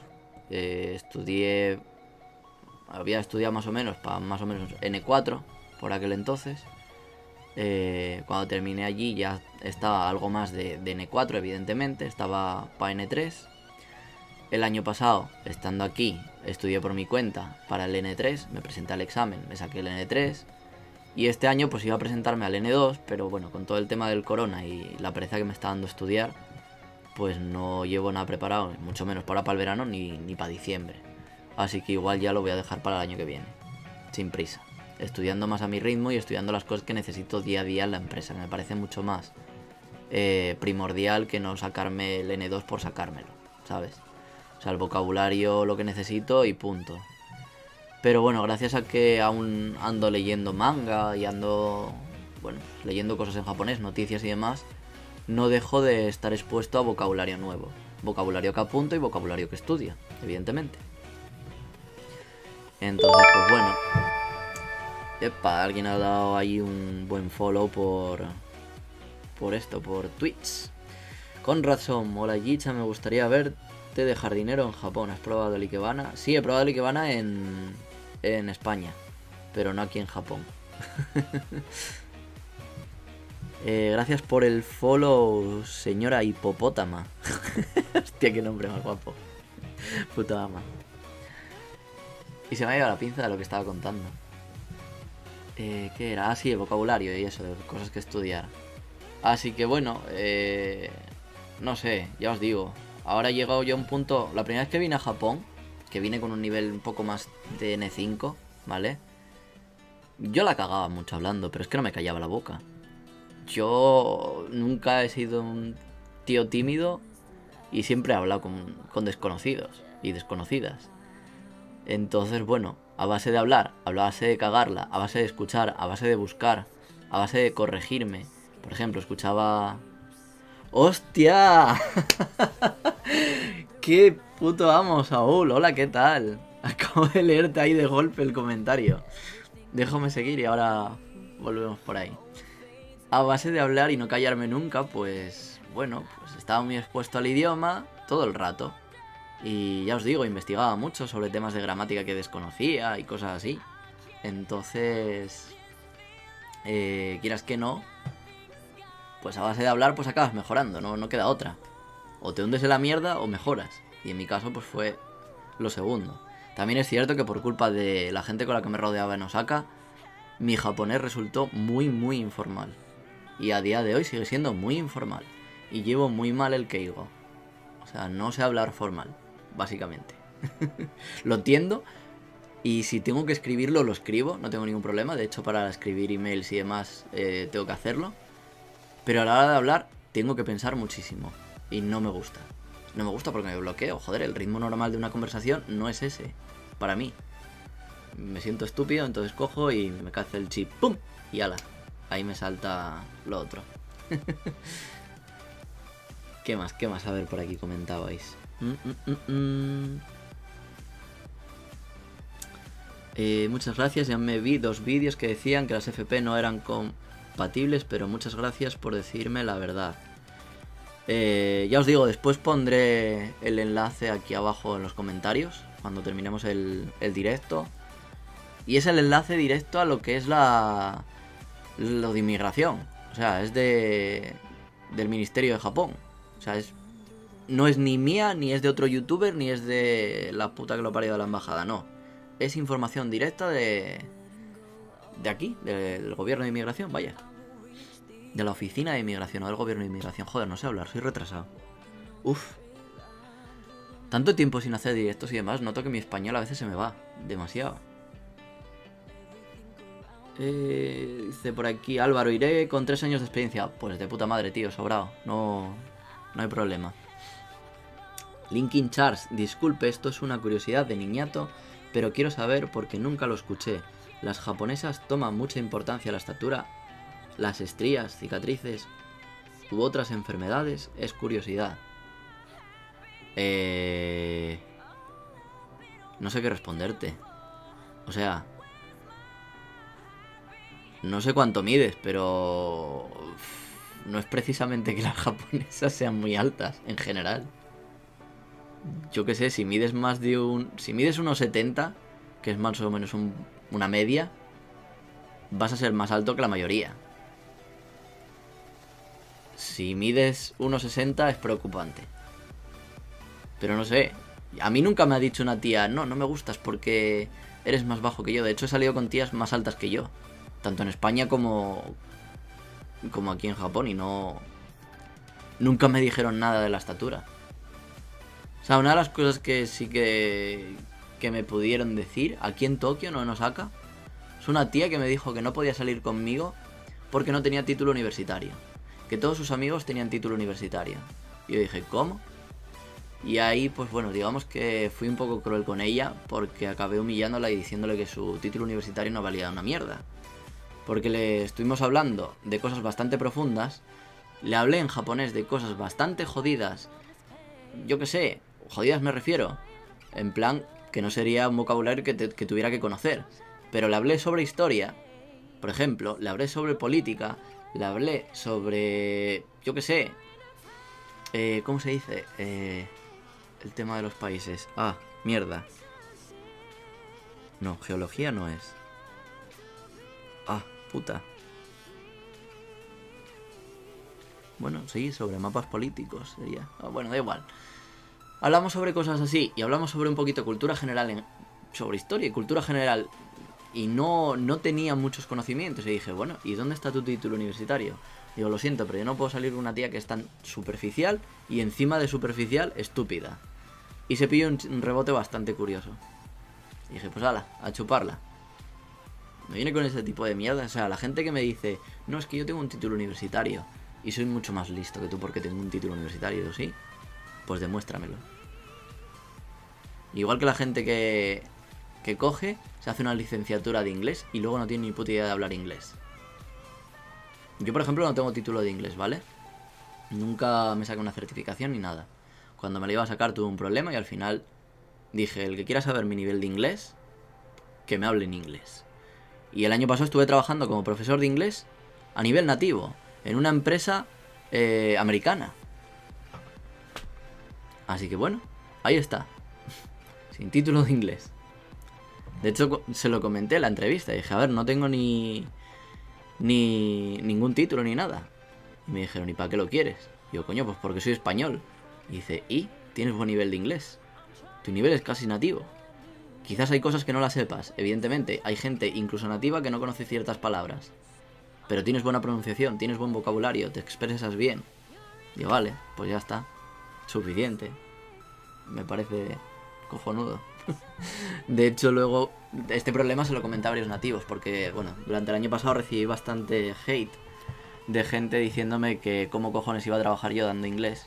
Había estudiado más o menos N4 por aquel entonces. Cuando terminé allí ya estaba algo más de N4, evidentemente. Estaba para N3. El año pasado, estando aquí, estudié por mi cuenta para el N3, me presenté al examen, me saqué el N3 y este año pues iba a presentarme al N2, pero bueno, con todo el tema del corona y la pereza que me está dando estudiar, pues no llevo nada preparado, mucho menos para el verano ni para diciembre. Así que igual ya lo voy a dejar para el año que viene, sin prisa, estudiando más a mi ritmo y estudiando las cosas que necesito día a día en la empresa, que me parece mucho más primordial que no sacarme el N2 por sacármelo, ¿sabes? O sea, el vocabulario lo que necesito y punto. Pero bueno, gracias a que aún ando leyendo manga y ando, bueno, leyendo cosas en japonés, noticias y demás, no dejo de estar expuesto a vocabulario nuevo. Vocabulario que apunto y vocabulario que estudio, evidentemente. Entonces, pues bueno. Epa, alguien ha dado ahí un buen follow por Twitch. Con razón, hola Yicha, me gustaría verte de jardinero en Japón. ¿Has probado el Ikebana? Sí, he probado el Ikebana en España, pero no aquí en Japón. Gracias por el follow, señora hipopótama. Hostia, qué nombre más guapo. Puta ama. Y se me ha ido la pinza de lo que estaba contando. ¿Qué era? Ah, sí, el vocabulario y eso, de cosas que estudiar. Así que bueno, no sé, ya os digo. Ahora he llegado yo a un punto. La primera vez que vine a Japón, que vine con un nivel un poco más de N5, ¿vale? Yo la cagaba mucho hablando, pero es que no me callaba la boca. Yo nunca he sido un tío tímido y siempre he hablado con desconocidos y desconocidas. Entonces, bueno, a base de hablar, a base de cagarla, a base de escuchar, a base de buscar, a base de corregirme. Por ejemplo, escuchaba... ¡Hostia! ¡Qué puto amo, Saúl! Hola, ¿qué tal? Acabo de leerte ahí de golpe el comentario. Déjame seguir y ahora volvemos por ahí. A base de hablar y no callarme nunca, pues... Bueno, pues estaba muy expuesto al idioma todo el rato. Y ya os digo, investigaba mucho sobre temas de gramática que desconocía y cosas así. Entonces, quieras que no, pues a base de hablar pues acabas mejorando, no queda otra. O te hundes en la mierda o mejoras. Y en mi caso pues fue lo segundo. También es cierto que por culpa de la gente con la que me rodeaba en Osaka, mi japonés resultó muy muy informal. Y a día de hoy sigue siendo muy informal. Y llevo muy mal el keigo. O sea, no sé hablar formal, básicamente. Lo entiendo. Y si tengo que escribirlo, lo escribo. No tengo ningún problema. De hecho, para escribir emails y demás, tengo que hacerlo. Pero a la hora de hablar, tengo que pensar muchísimo. Y no me gusta. No me gusta porque me bloqueo. Joder, el ritmo normal de una conversación no es ese. Para mí. Me siento estúpido, entonces cojo y me cazo el chip. ¡Pum! Y ala. Ahí me salta lo otro. ¿Qué más? ¿Qué más? A ver, por aquí comentabais. Muchas gracias. Ya me vi 2 vídeos que decían que las FP no eran compatibles, pero muchas gracias por decirme la verdad. Ya os digo, después pondré el enlace aquí abajo en los comentarios cuando terminemos el directo. Y es el enlace directo a lo que es lo de inmigración. O sea, es del Ministerio de Japón. O sea, no es ni mía, ni es de otro youtuber, ni es de la puta que lo parió de la embajada, no. Es información directa de aquí, del gobierno de inmigración, vaya. De la oficina de inmigración, o del gobierno de inmigración. Joder, no sé hablar, soy retrasado. Uf. Tanto tiempo sin hacer directos y demás, noto que mi español a veces se me va. Demasiado. Dice por aquí Álvaro, iré con 3 años de experiencia. Pues de puta madre, tío, sobrado. No hay problema. Linkin Charles, disculpe, esto es una curiosidad de niñato, pero quiero saber porque nunca lo escuché. Las japonesas toman mucha importancia a la estatura, las estrías, cicatrices u otras enfermedades. Es curiosidad. No sé qué responderte. O sea, no sé cuánto mides, pero no es precisamente que las japonesas sean muy altas en general. Yo qué sé, si mides más de si mides unos 70, que es más o menos una media, vas a ser más alto que la mayoría. Si mides 1,60 es preocupante. Pero no sé, a mí nunca me ha dicho una tía, no me gustas porque eres más bajo que yo. De hecho he salido con tías más altas que yo, tanto en España como aquí en Japón, y nunca me dijeron nada de la estatura. O sea, una de las cosas que sí que me pudieron decir aquí en Tokio, no en Osaka, es una tía que me dijo que no podía salir conmigo porque no tenía título universitario, que todos sus amigos tenían título universitario. Y yo dije, ¿cómo? Y ahí, pues bueno, digamos que fui un poco cruel con ella porque acabé humillándola y diciéndole que su título universitario no valía una mierda. Porque le estuvimos hablando de cosas bastante profundas, le hablé en japonés de cosas bastante jodidas, yo qué sé, jodidas me refiero, en plan que no sería un vocabulario que tuviera que conocer, pero le hablé sobre historia, por ejemplo, le hablé sobre política, le hablé sobre, yo qué sé, ¿cómo se dice? El tema de los países. Ah, mierda. No, geología no es. Ah, puta. Bueno, sí, sobre mapas políticos sería. Bueno, da igual. Hablamos sobre cosas así y hablamos sobre un poquito cultura general, sobre historia y cultura general no tenía muchos conocimientos. Y dije, bueno, ¿y dónde está tu título universitario? Digo, lo siento, pero yo no puedo salir con una tía que es tan superficial y encima de superficial, estúpida. Y se pilló un rebote bastante curioso. Y dije, pues ala, a chuparla. Me viene con ese tipo de mierda. O sea, la gente que me dice, no, es que yo tengo un título universitario y soy mucho más listo que tú porque tengo un título universitario. Digo, sí, pues demuéstramelo. Igual que la gente que coge, se hace una licenciatura de inglés y luego no tiene ni puta idea de hablar inglés. Yo, por ejemplo, no tengo título de inglés, ¿vale? Nunca me saqué una certificación ni nada. Cuando me la iba a sacar tuve un problema y al final dije, el que quiera saber mi nivel de inglés, que me hable en inglés. Y el año pasado estuve trabajando como profesor de inglés a nivel nativo, en una empresa americana. Así que bueno, ahí está. Sin título de inglés. De hecho, se lo comenté en la entrevista. Dije, a ver, no tengo ni ningún título ni nada. Y me dijeron, ¿y para qué lo quieres? Y yo, coño, pues porque soy español. Y dice, ¿y? Tienes buen nivel de inglés. Tu nivel es casi nativo. Quizás hay cosas que no las sepas. Evidentemente, hay gente incluso nativa que no conoce ciertas palabras. Pero tienes buena pronunciación, tienes buen vocabulario, te expresas bien. Y yo, vale, pues ya está. Suficiente. Me parece cojonudo. De hecho, luego, este problema se lo comenté a varios nativos, porque, bueno, durante el año pasado recibí bastante hate de gente diciéndome que cómo cojones iba a trabajar yo dando inglés,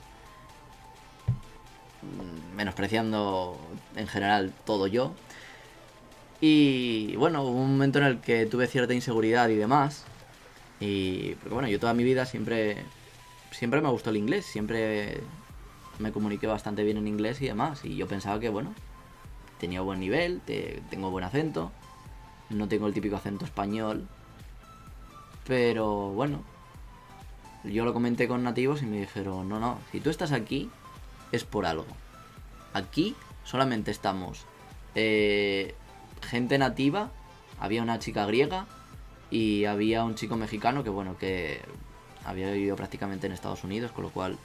menospreciando en general todo yo. Y bueno, hubo un momento en el que tuve cierta inseguridad y demás. Y porque bueno, yo toda mi vida siempre me gustó el inglés, siempre me comuniqué bastante bien en inglés y demás. Y yo pensaba que, bueno, tenía buen nivel, tengo buen acento, no tengo el típico acento español. Pero bueno, yo lo comenté con nativos y me dijeron, no, si tú estás aquí es por algo. Aquí solamente estamos gente nativa, había una chica griega y había un chico mexicano que bueno, que había vivido prácticamente en Estados Unidos, con lo cual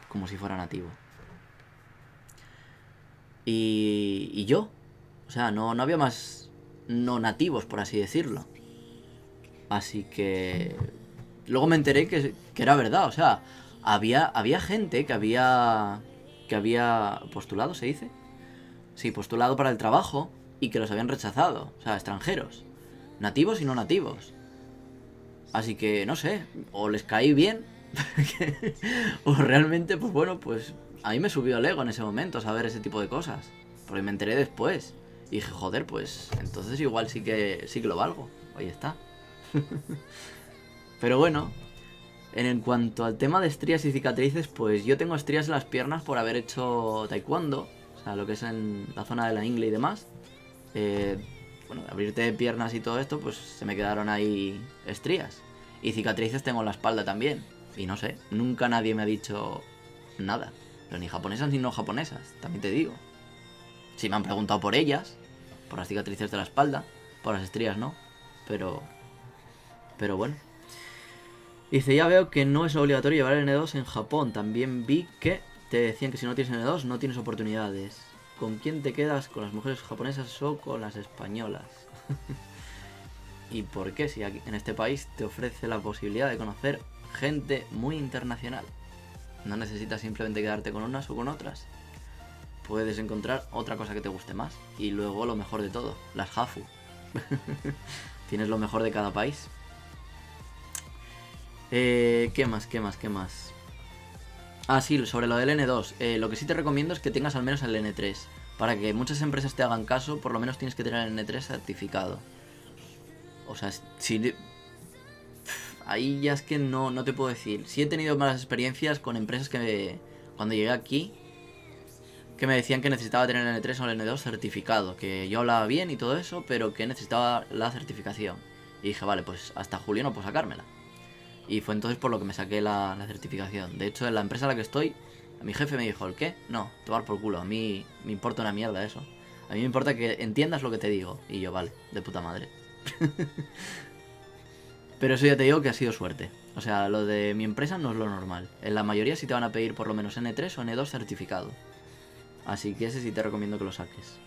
como si fuera nativo. Y yo, o sea, no había más no nativos, por así decirlo. Así que luego me enteré que era verdad, o sea, había gente que había postulado, ¿se dice? Sí, postulado para el trabajo y que los habían rechazado, o sea, extranjeros, nativos y no nativos. Así que, no sé, o les caí bien, o realmente, pues bueno, pues a mí me subió el ego en ese momento saber ese tipo de cosas, porque me enteré después. Y dije, joder, pues entonces igual sí que lo valgo, ahí está. Pero bueno, en cuanto al tema de estrías y cicatrices, pues yo tengo estrías en las piernas por haber hecho taekwondo, o sea, lo que es en la zona de la ingle y demás. Bueno, abrirte piernas y todo esto, pues se me quedaron ahí estrías. Y cicatrices tengo en la espalda también. Y no sé, nunca nadie me ha dicho nada. Pero ni japonesas ni no japonesas, también te digo. Sí me han preguntado por ellas, por las cicatrices de la espalda, por las estrías no. Pero bueno. Dice, ya veo que no es obligatorio llevar el N2 en Japón. También vi que te decían que si no tienes N2 no tienes oportunidades. ¿Con quién te quedas? ¿Con las mujeres japonesas o con las españolas? ¿Y por qué? Si aquí, en este país te ofrece la posibilidad de conocer gente muy internacional. No necesitas simplemente quedarte con unas o con otras. Puedes encontrar otra cosa que te guste más. Y luego lo mejor de todo, las Hafu. Tienes lo mejor de cada país. ¿Qué más? Ah, sí, sobre lo del N2. Lo que sí te recomiendo es que tengas al menos el N3. Para que muchas empresas te hagan caso, por lo menos tienes que tener el N3 certificado. O sea, si... Ahí ya es que no te puedo decir. Sí he tenido malas experiencias con empresas que cuando llegué aquí, que me decían que necesitaba tener el N3 o el N2 certificado. Que yo hablaba bien y todo eso, pero que necesitaba la certificación. Y dije, vale, pues hasta julio no puedo sacármela. Y fue entonces por lo que me saqué la certificación. De hecho, en la empresa en la que estoy, mi jefe me dijo, ¿el qué? No, tomar por culo. A mí me importa una mierda eso. A mí me importa que entiendas lo que te digo. Y yo, vale, de puta madre. Pero eso ya te digo que ha sido suerte. O sea, lo de mi empresa no es lo normal. En la mayoría sí te van a pedir por lo menos N3 o N2 certificado. Así que ese sí te recomiendo que lo saques.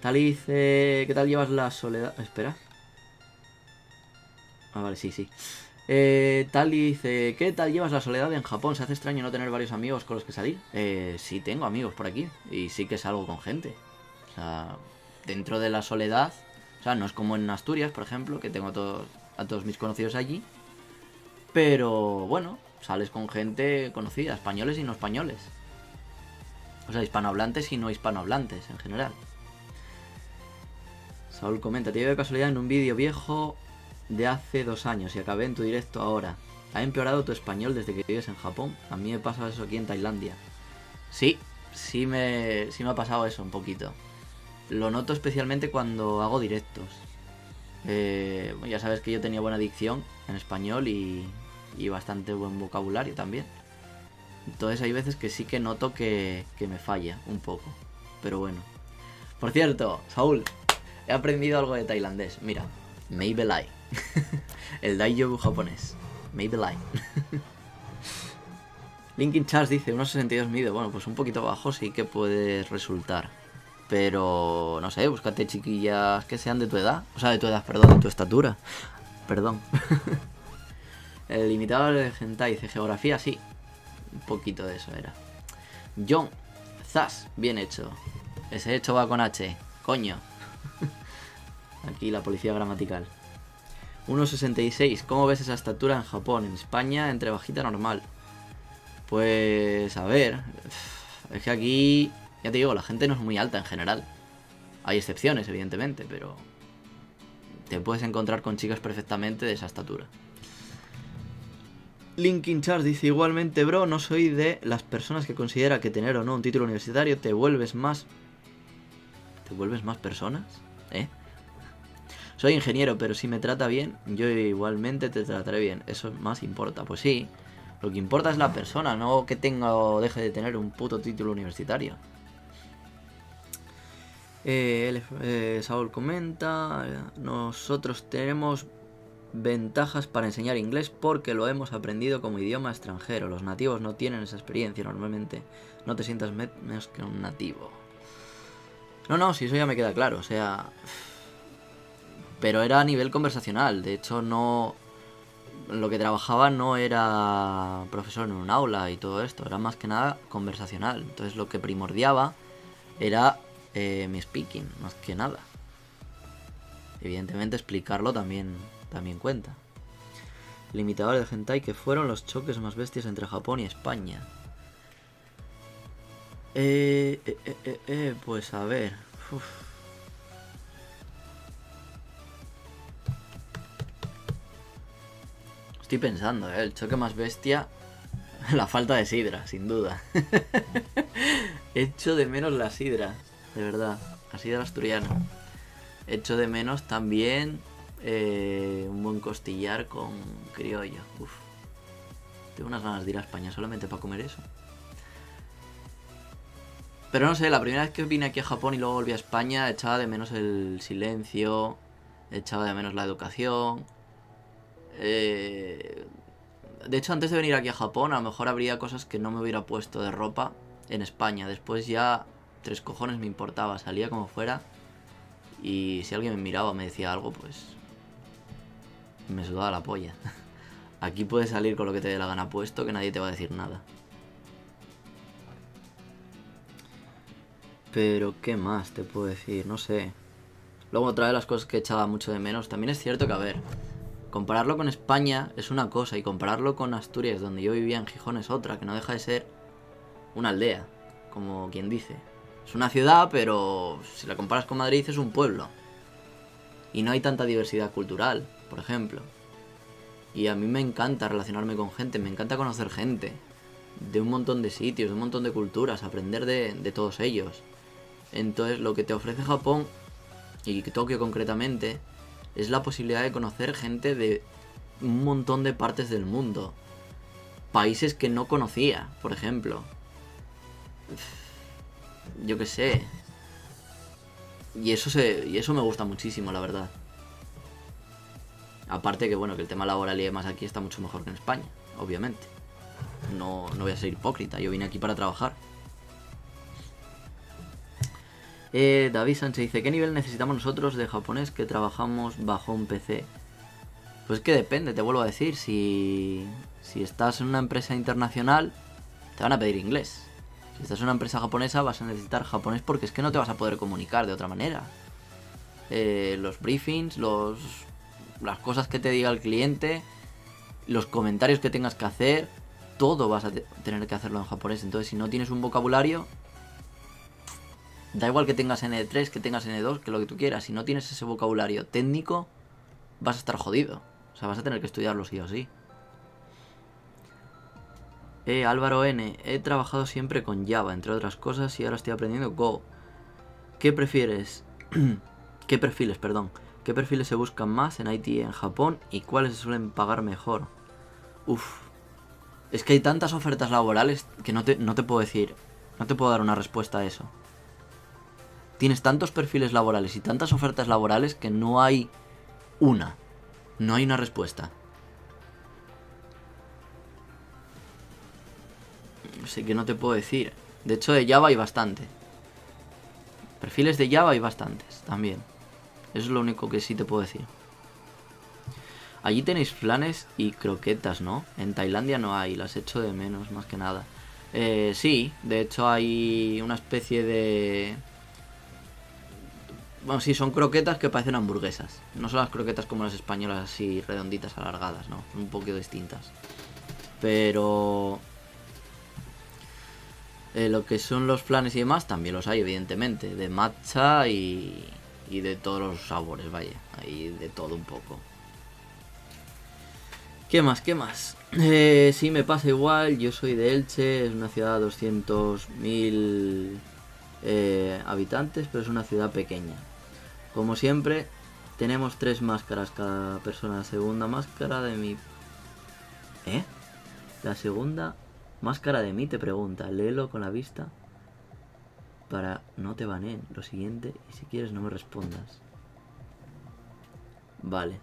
Tali dice... ¿Qué tal llevas la soledad? Espera. Ah, vale, sí. Tali dice... ¿Qué tal llevas la soledad en Japón? ¿Se hace extraño no tener varios amigos con los que salir? Sí, tengo amigos por aquí. Y sí que salgo con gente. O sea, dentro de la soledad... O sea, no es como en Asturias, por ejemplo, que tengo a todos mis conocidos allí. Pero, bueno, sales con gente conocida, españoles y no españoles. O sea, hispanohablantes y no hispanohablantes, en general. Saúl comenta, te llevo de casualidad en un vídeo viejo de hace 2 años y acabé en tu directo ahora. ¿Ha empeorado tu español desde que vives en Japón? A mí me pasa eso aquí en Tailandia. Sí me ha pasado eso un poquito. Lo noto especialmente cuando hago directos. Ya sabes que yo tenía buena dicción en español y bastante buen vocabulario también. Entonces hay veces que sí que noto que me falla un poco. Pero bueno. Por cierto, Saúl, he aprendido algo de tailandés. Mira, Maybelline. El Daijoubu japonés. Maybelline. Linkin Charles dice, 1,62 mide. Bueno, pues un poquito bajo sí que puede resultar. Pero, no sé, búscate chiquillas que sean de tu edad. O sea, de tu edad, perdón, de tu estatura. Perdón. El imitador de hentai dice, geografía, sí. Un poquito de eso era. John Zas, bien hecho. Ese hecho va con H. Coño. Aquí la policía gramatical. 1,66. ¿Cómo ves esa estatura en Japón? En España, entre bajita normal. Pues, a ver. Es que aquí, ya te digo, la gente no es muy alta en general. Hay excepciones, evidentemente, pero te puedes encontrar con chicas perfectamente de esa estatura. Linkin Charles dice, igualmente, bro, no soy de las personas que considera que tener o no un título universitario te vuelves más personas, Soy ingeniero, pero si me trata bien, yo igualmente te trataré bien. Eso más importa. Pues sí, lo que importa es la persona, no que tenga o deje de tener un puto título universitario. Saúl comenta, nosotros tenemos ventajas para enseñar inglés porque lo hemos aprendido como idioma extranjero. Los nativos no tienen esa experiencia normalmente. No te sientas menos que un nativo. No, si eso ya me queda claro, o sea... Pero era a nivel conversacional, de hecho no... Lo que trabajaba no era profesor en un aula y todo esto, era más que nada conversacional. Entonces lo que primordiaba era mi speaking, más que nada. Evidentemente explicarlo también cuenta. Limitador de hentai, que fueron los choques más bestias entre Japón y España. Pues a ver. Estoy pensando, el choque más bestia. La falta de sidra, sin duda. Echo de menos la sidra, de verdad. La sidra asturiana. Echo de menos también un buen costillar con criollo. Uf. Tengo unas ganas de ir a España solamente para comer eso. Pero no sé, la primera vez que vine aquí a Japón y luego volví a España, echaba de menos el silencio, echaba de menos la educación. De hecho, antes de venir aquí a Japón, a lo mejor habría cosas que no me hubiera puesto de ropa en España. Después ya 3 cojones me importaba, salía como fuera. Y si alguien me miraba o me decía algo, pues me sudaba la polla. Aquí puedes salir con lo que te dé la gana puesto, que nadie te va a decir nada. Pero, ¿qué más te puedo decir? No sé. Luego otra de las cosas que echaba mucho de menos, también es cierto que, a ver, compararlo con España es una cosa y compararlo con Asturias, donde yo vivía en Gijón, es otra, que no deja de ser una aldea, como quien dice. Es una ciudad, pero si la comparas con Madrid es un pueblo. Y no hay tanta diversidad cultural, por ejemplo. Y a mí me encanta relacionarme con gente, me encanta conocer gente de un montón de sitios, de un montón de culturas, aprender de todos ellos. Entonces lo que te ofrece Japón, y Tokio concretamente, es la posibilidad de conocer gente de un montón de partes del mundo. Países que no conocía, por ejemplo. Yo qué sé. Y eso me gusta muchísimo, la verdad. Aparte que, bueno, que el tema laboral y demás aquí está mucho mejor que en España, obviamente. No voy a ser hipócrita, yo vine aquí para trabajar. David Sánchez dice, ¿qué nivel necesitamos nosotros de japonés que trabajamos bajo un PC? Pues que depende, te vuelvo a decir. Si estás en una empresa internacional, te van a pedir inglés. Si estás en una empresa japonesa, vas a necesitar japonés porque es que no te vas a poder comunicar de otra manera. Los briefings, las cosas que te diga el cliente, los comentarios que tengas que hacer, todo vas a tener que hacerlo en japonés. Entonces, si no tienes un vocabulario, da igual que tengas N3, que tengas N2, que lo que tú quieras. Si no tienes ese vocabulario técnico, vas a estar jodido. O sea, vas a tener que estudiarlo sí o sí. Álvaro N. He trabajado siempre con Java, entre otras cosas, y ahora estoy aprendiendo Go. ¿Qué prefieres? ¿Qué perfiles, perdón? ¿Qué perfiles se buscan más en IT en Japón y cuáles se suelen pagar mejor? Uf. Es que hay tantas ofertas laborales que no te puedo decir, no te puedo dar una respuesta a eso. Tienes tantos perfiles laborales y tantas ofertas laborales que no hay no hay una respuesta. Así que no te puedo decir. De hecho, de Java hay bastante. Perfiles de Java hay bastantes también. Eso es lo único que sí te puedo decir. Allí tenéis flanes y croquetas, ¿no? En Tailandia no hay, las echo de menos, más que nada. Sí, de hecho hay una especie de... Bueno, sí, son croquetas que parecen hamburguesas. No son las croquetas como las españolas, así redonditas, alargadas, ¿no? Son un poquito distintas. Pero... lo que son los flanes y demás, también los hay, evidentemente. De matcha y de todos los sabores, vaya. Ahí de todo un poco. ¿Qué más? ¿Qué más? Sí, me pasa igual. Yo soy de Elche, es una ciudad de 200.000 habitantes, pero es una ciudad pequeña. Como siempre, tenemos 3 máscaras cada persona. La segunda máscara de mi... La segunda máscara de mí te pregunta. Léelo con la vista para no te baneen. Lo siguiente, y si quieres no me respondas. Vale.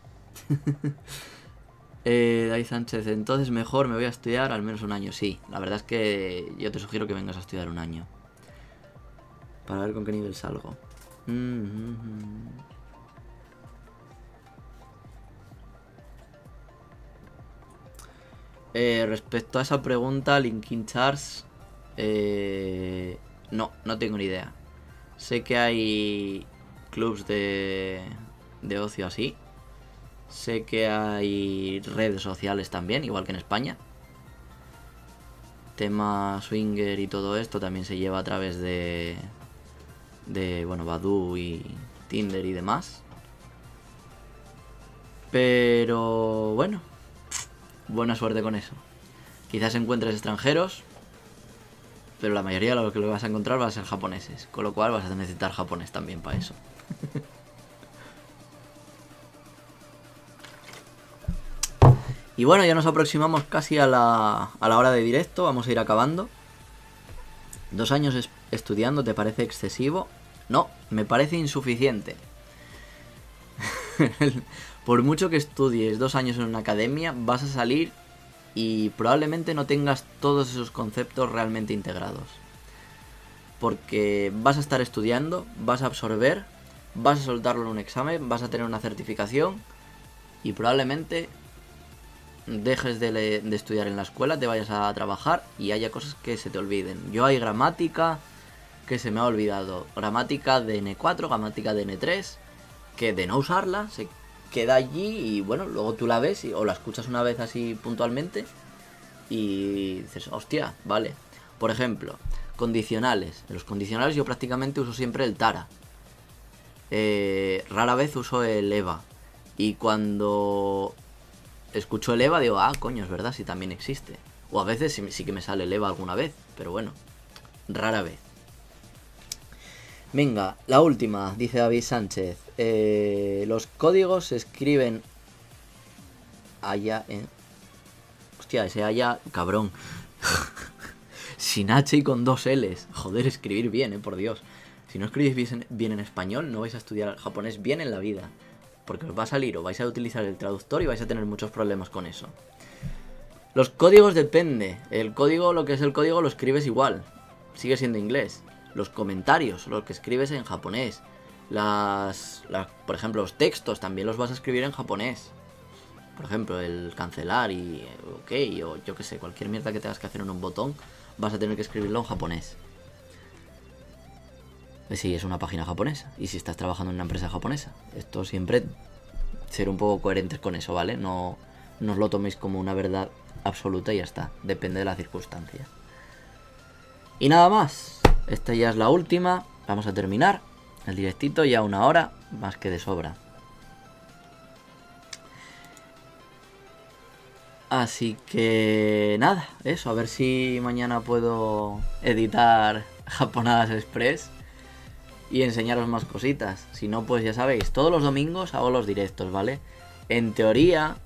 David Sánchez, entonces mejor me voy a estudiar al menos un año. Sí, la verdad es que yo te sugiero que vengas a estudiar un año para ver con qué nivel salgo. Respecto a esa pregunta, Linkin Charts, no tengo ni idea. Sé que hay clubs de ocio así. Sé que hay redes sociales también, igual que en España. Tema swinger y todo esto también se lleva a través de bueno, Badoo y Tinder y demás. Pero bueno, buena suerte con eso. Quizás encuentres extranjeros, pero la mayoría de lo que vas a encontrar va a ser japoneses, con lo cual vas a necesitar japonés también para eso. Y bueno, ya nos aproximamos casi a la hora de directo. Vamos a ir acabando. 2 años estudiando, ¿te parece excesivo? No, me parece insuficiente. Por mucho que estudies 2 años en una academia, vas a salir y probablemente no tengas todos esos conceptos realmente integrados. Porque vas a estar estudiando, vas a absorber, vas a soltarlo en un examen, vas a tener una certificación y probablemente dejes de estudiar en la escuela, te vayas a trabajar y haya cosas que se te olviden. Yo hay gramática que se me ha olvidado. Gramática de N4, gramática de N3, que de no usarla se queda allí y bueno, luego tú la ves o la escuchas una vez así puntualmente y dices, hostia, vale. Por ejemplo, condicionales. En los condicionales yo prácticamente uso siempre el Tara. Rara vez uso el Eva. Y cuando escucho el Eva digo, ah, coño, es verdad, sí también existe. O a veces sí que me sale el Eva alguna vez, pero bueno, rara vez. Venga, la última, dice David Sánchez. Los códigos se escriben allá en... Hostia, ese allá, cabrón. Sin H y con 2 L's. Joder, escribir bien, por Dios. Si no escribís bien en español, no vais a estudiar japonés bien en la vida. Porque os va a salir o vais a utilizar el traductor y vais a tener muchos problemas con eso. Los códigos depende. El código, lo que es el código, lo escribes igual. Sigue siendo inglés. Los comentarios, lo que escribes en japonés. Por ejemplo, los textos también los vas a escribir en japonés. Por ejemplo, el cancelar y ok, o yo que sé, cualquier mierda que tengas que hacer en un botón, vas a tener que escribirlo en japonés. Si es una página japonesa y si estás trabajando en una empresa japonesa. Esto siempre ser un poco coherentes con eso, ¿vale? No os lo toméis como una verdad absoluta y ya está. Depende de las circunstancias. Y nada más. Esta ya es la última. Vamos a terminar el directito, ya 1 hora, más que de sobra. Así que nada, eso, a ver si mañana puedo editar Japonadas Express y enseñaros más cositas. Si no, pues ya sabéis, todos los domingos hago los directos, ¿vale? En teoría,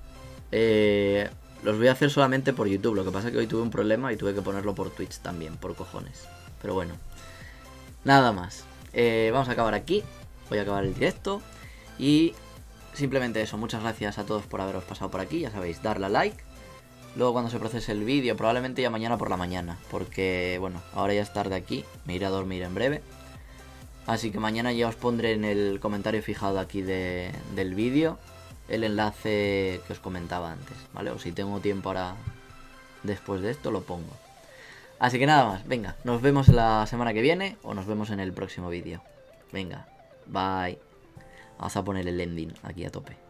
los voy a hacer solamente por YouTube. Lo que pasa es que hoy tuve un problema y tuve que ponerlo por Twitch también, por cojones. Pero bueno, nada más. Vamos a acabar aquí. Voy a acabar el directo. Y simplemente eso, muchas gracias a todos por haberos pasado por aquí. Ya sabéis, darle a like. Luego cuando se procese el vídeo, probablemente ya mañana por la mañana. Porque, bueno, ahora ya es tarde aquí. Me iré a dormir en breve. Así que mañana ya os pondré en el comentario fijado aquí del vídeo el enlace que os comentaba antes, ¿vale? O si tengo tiempo ahora después de esto lo pongo. Así que nada más, venga, nos vemos la semana que viene o nos vemos en el próximo vídeo. Venga, bye. Vamos a poner el ending aquí a tope.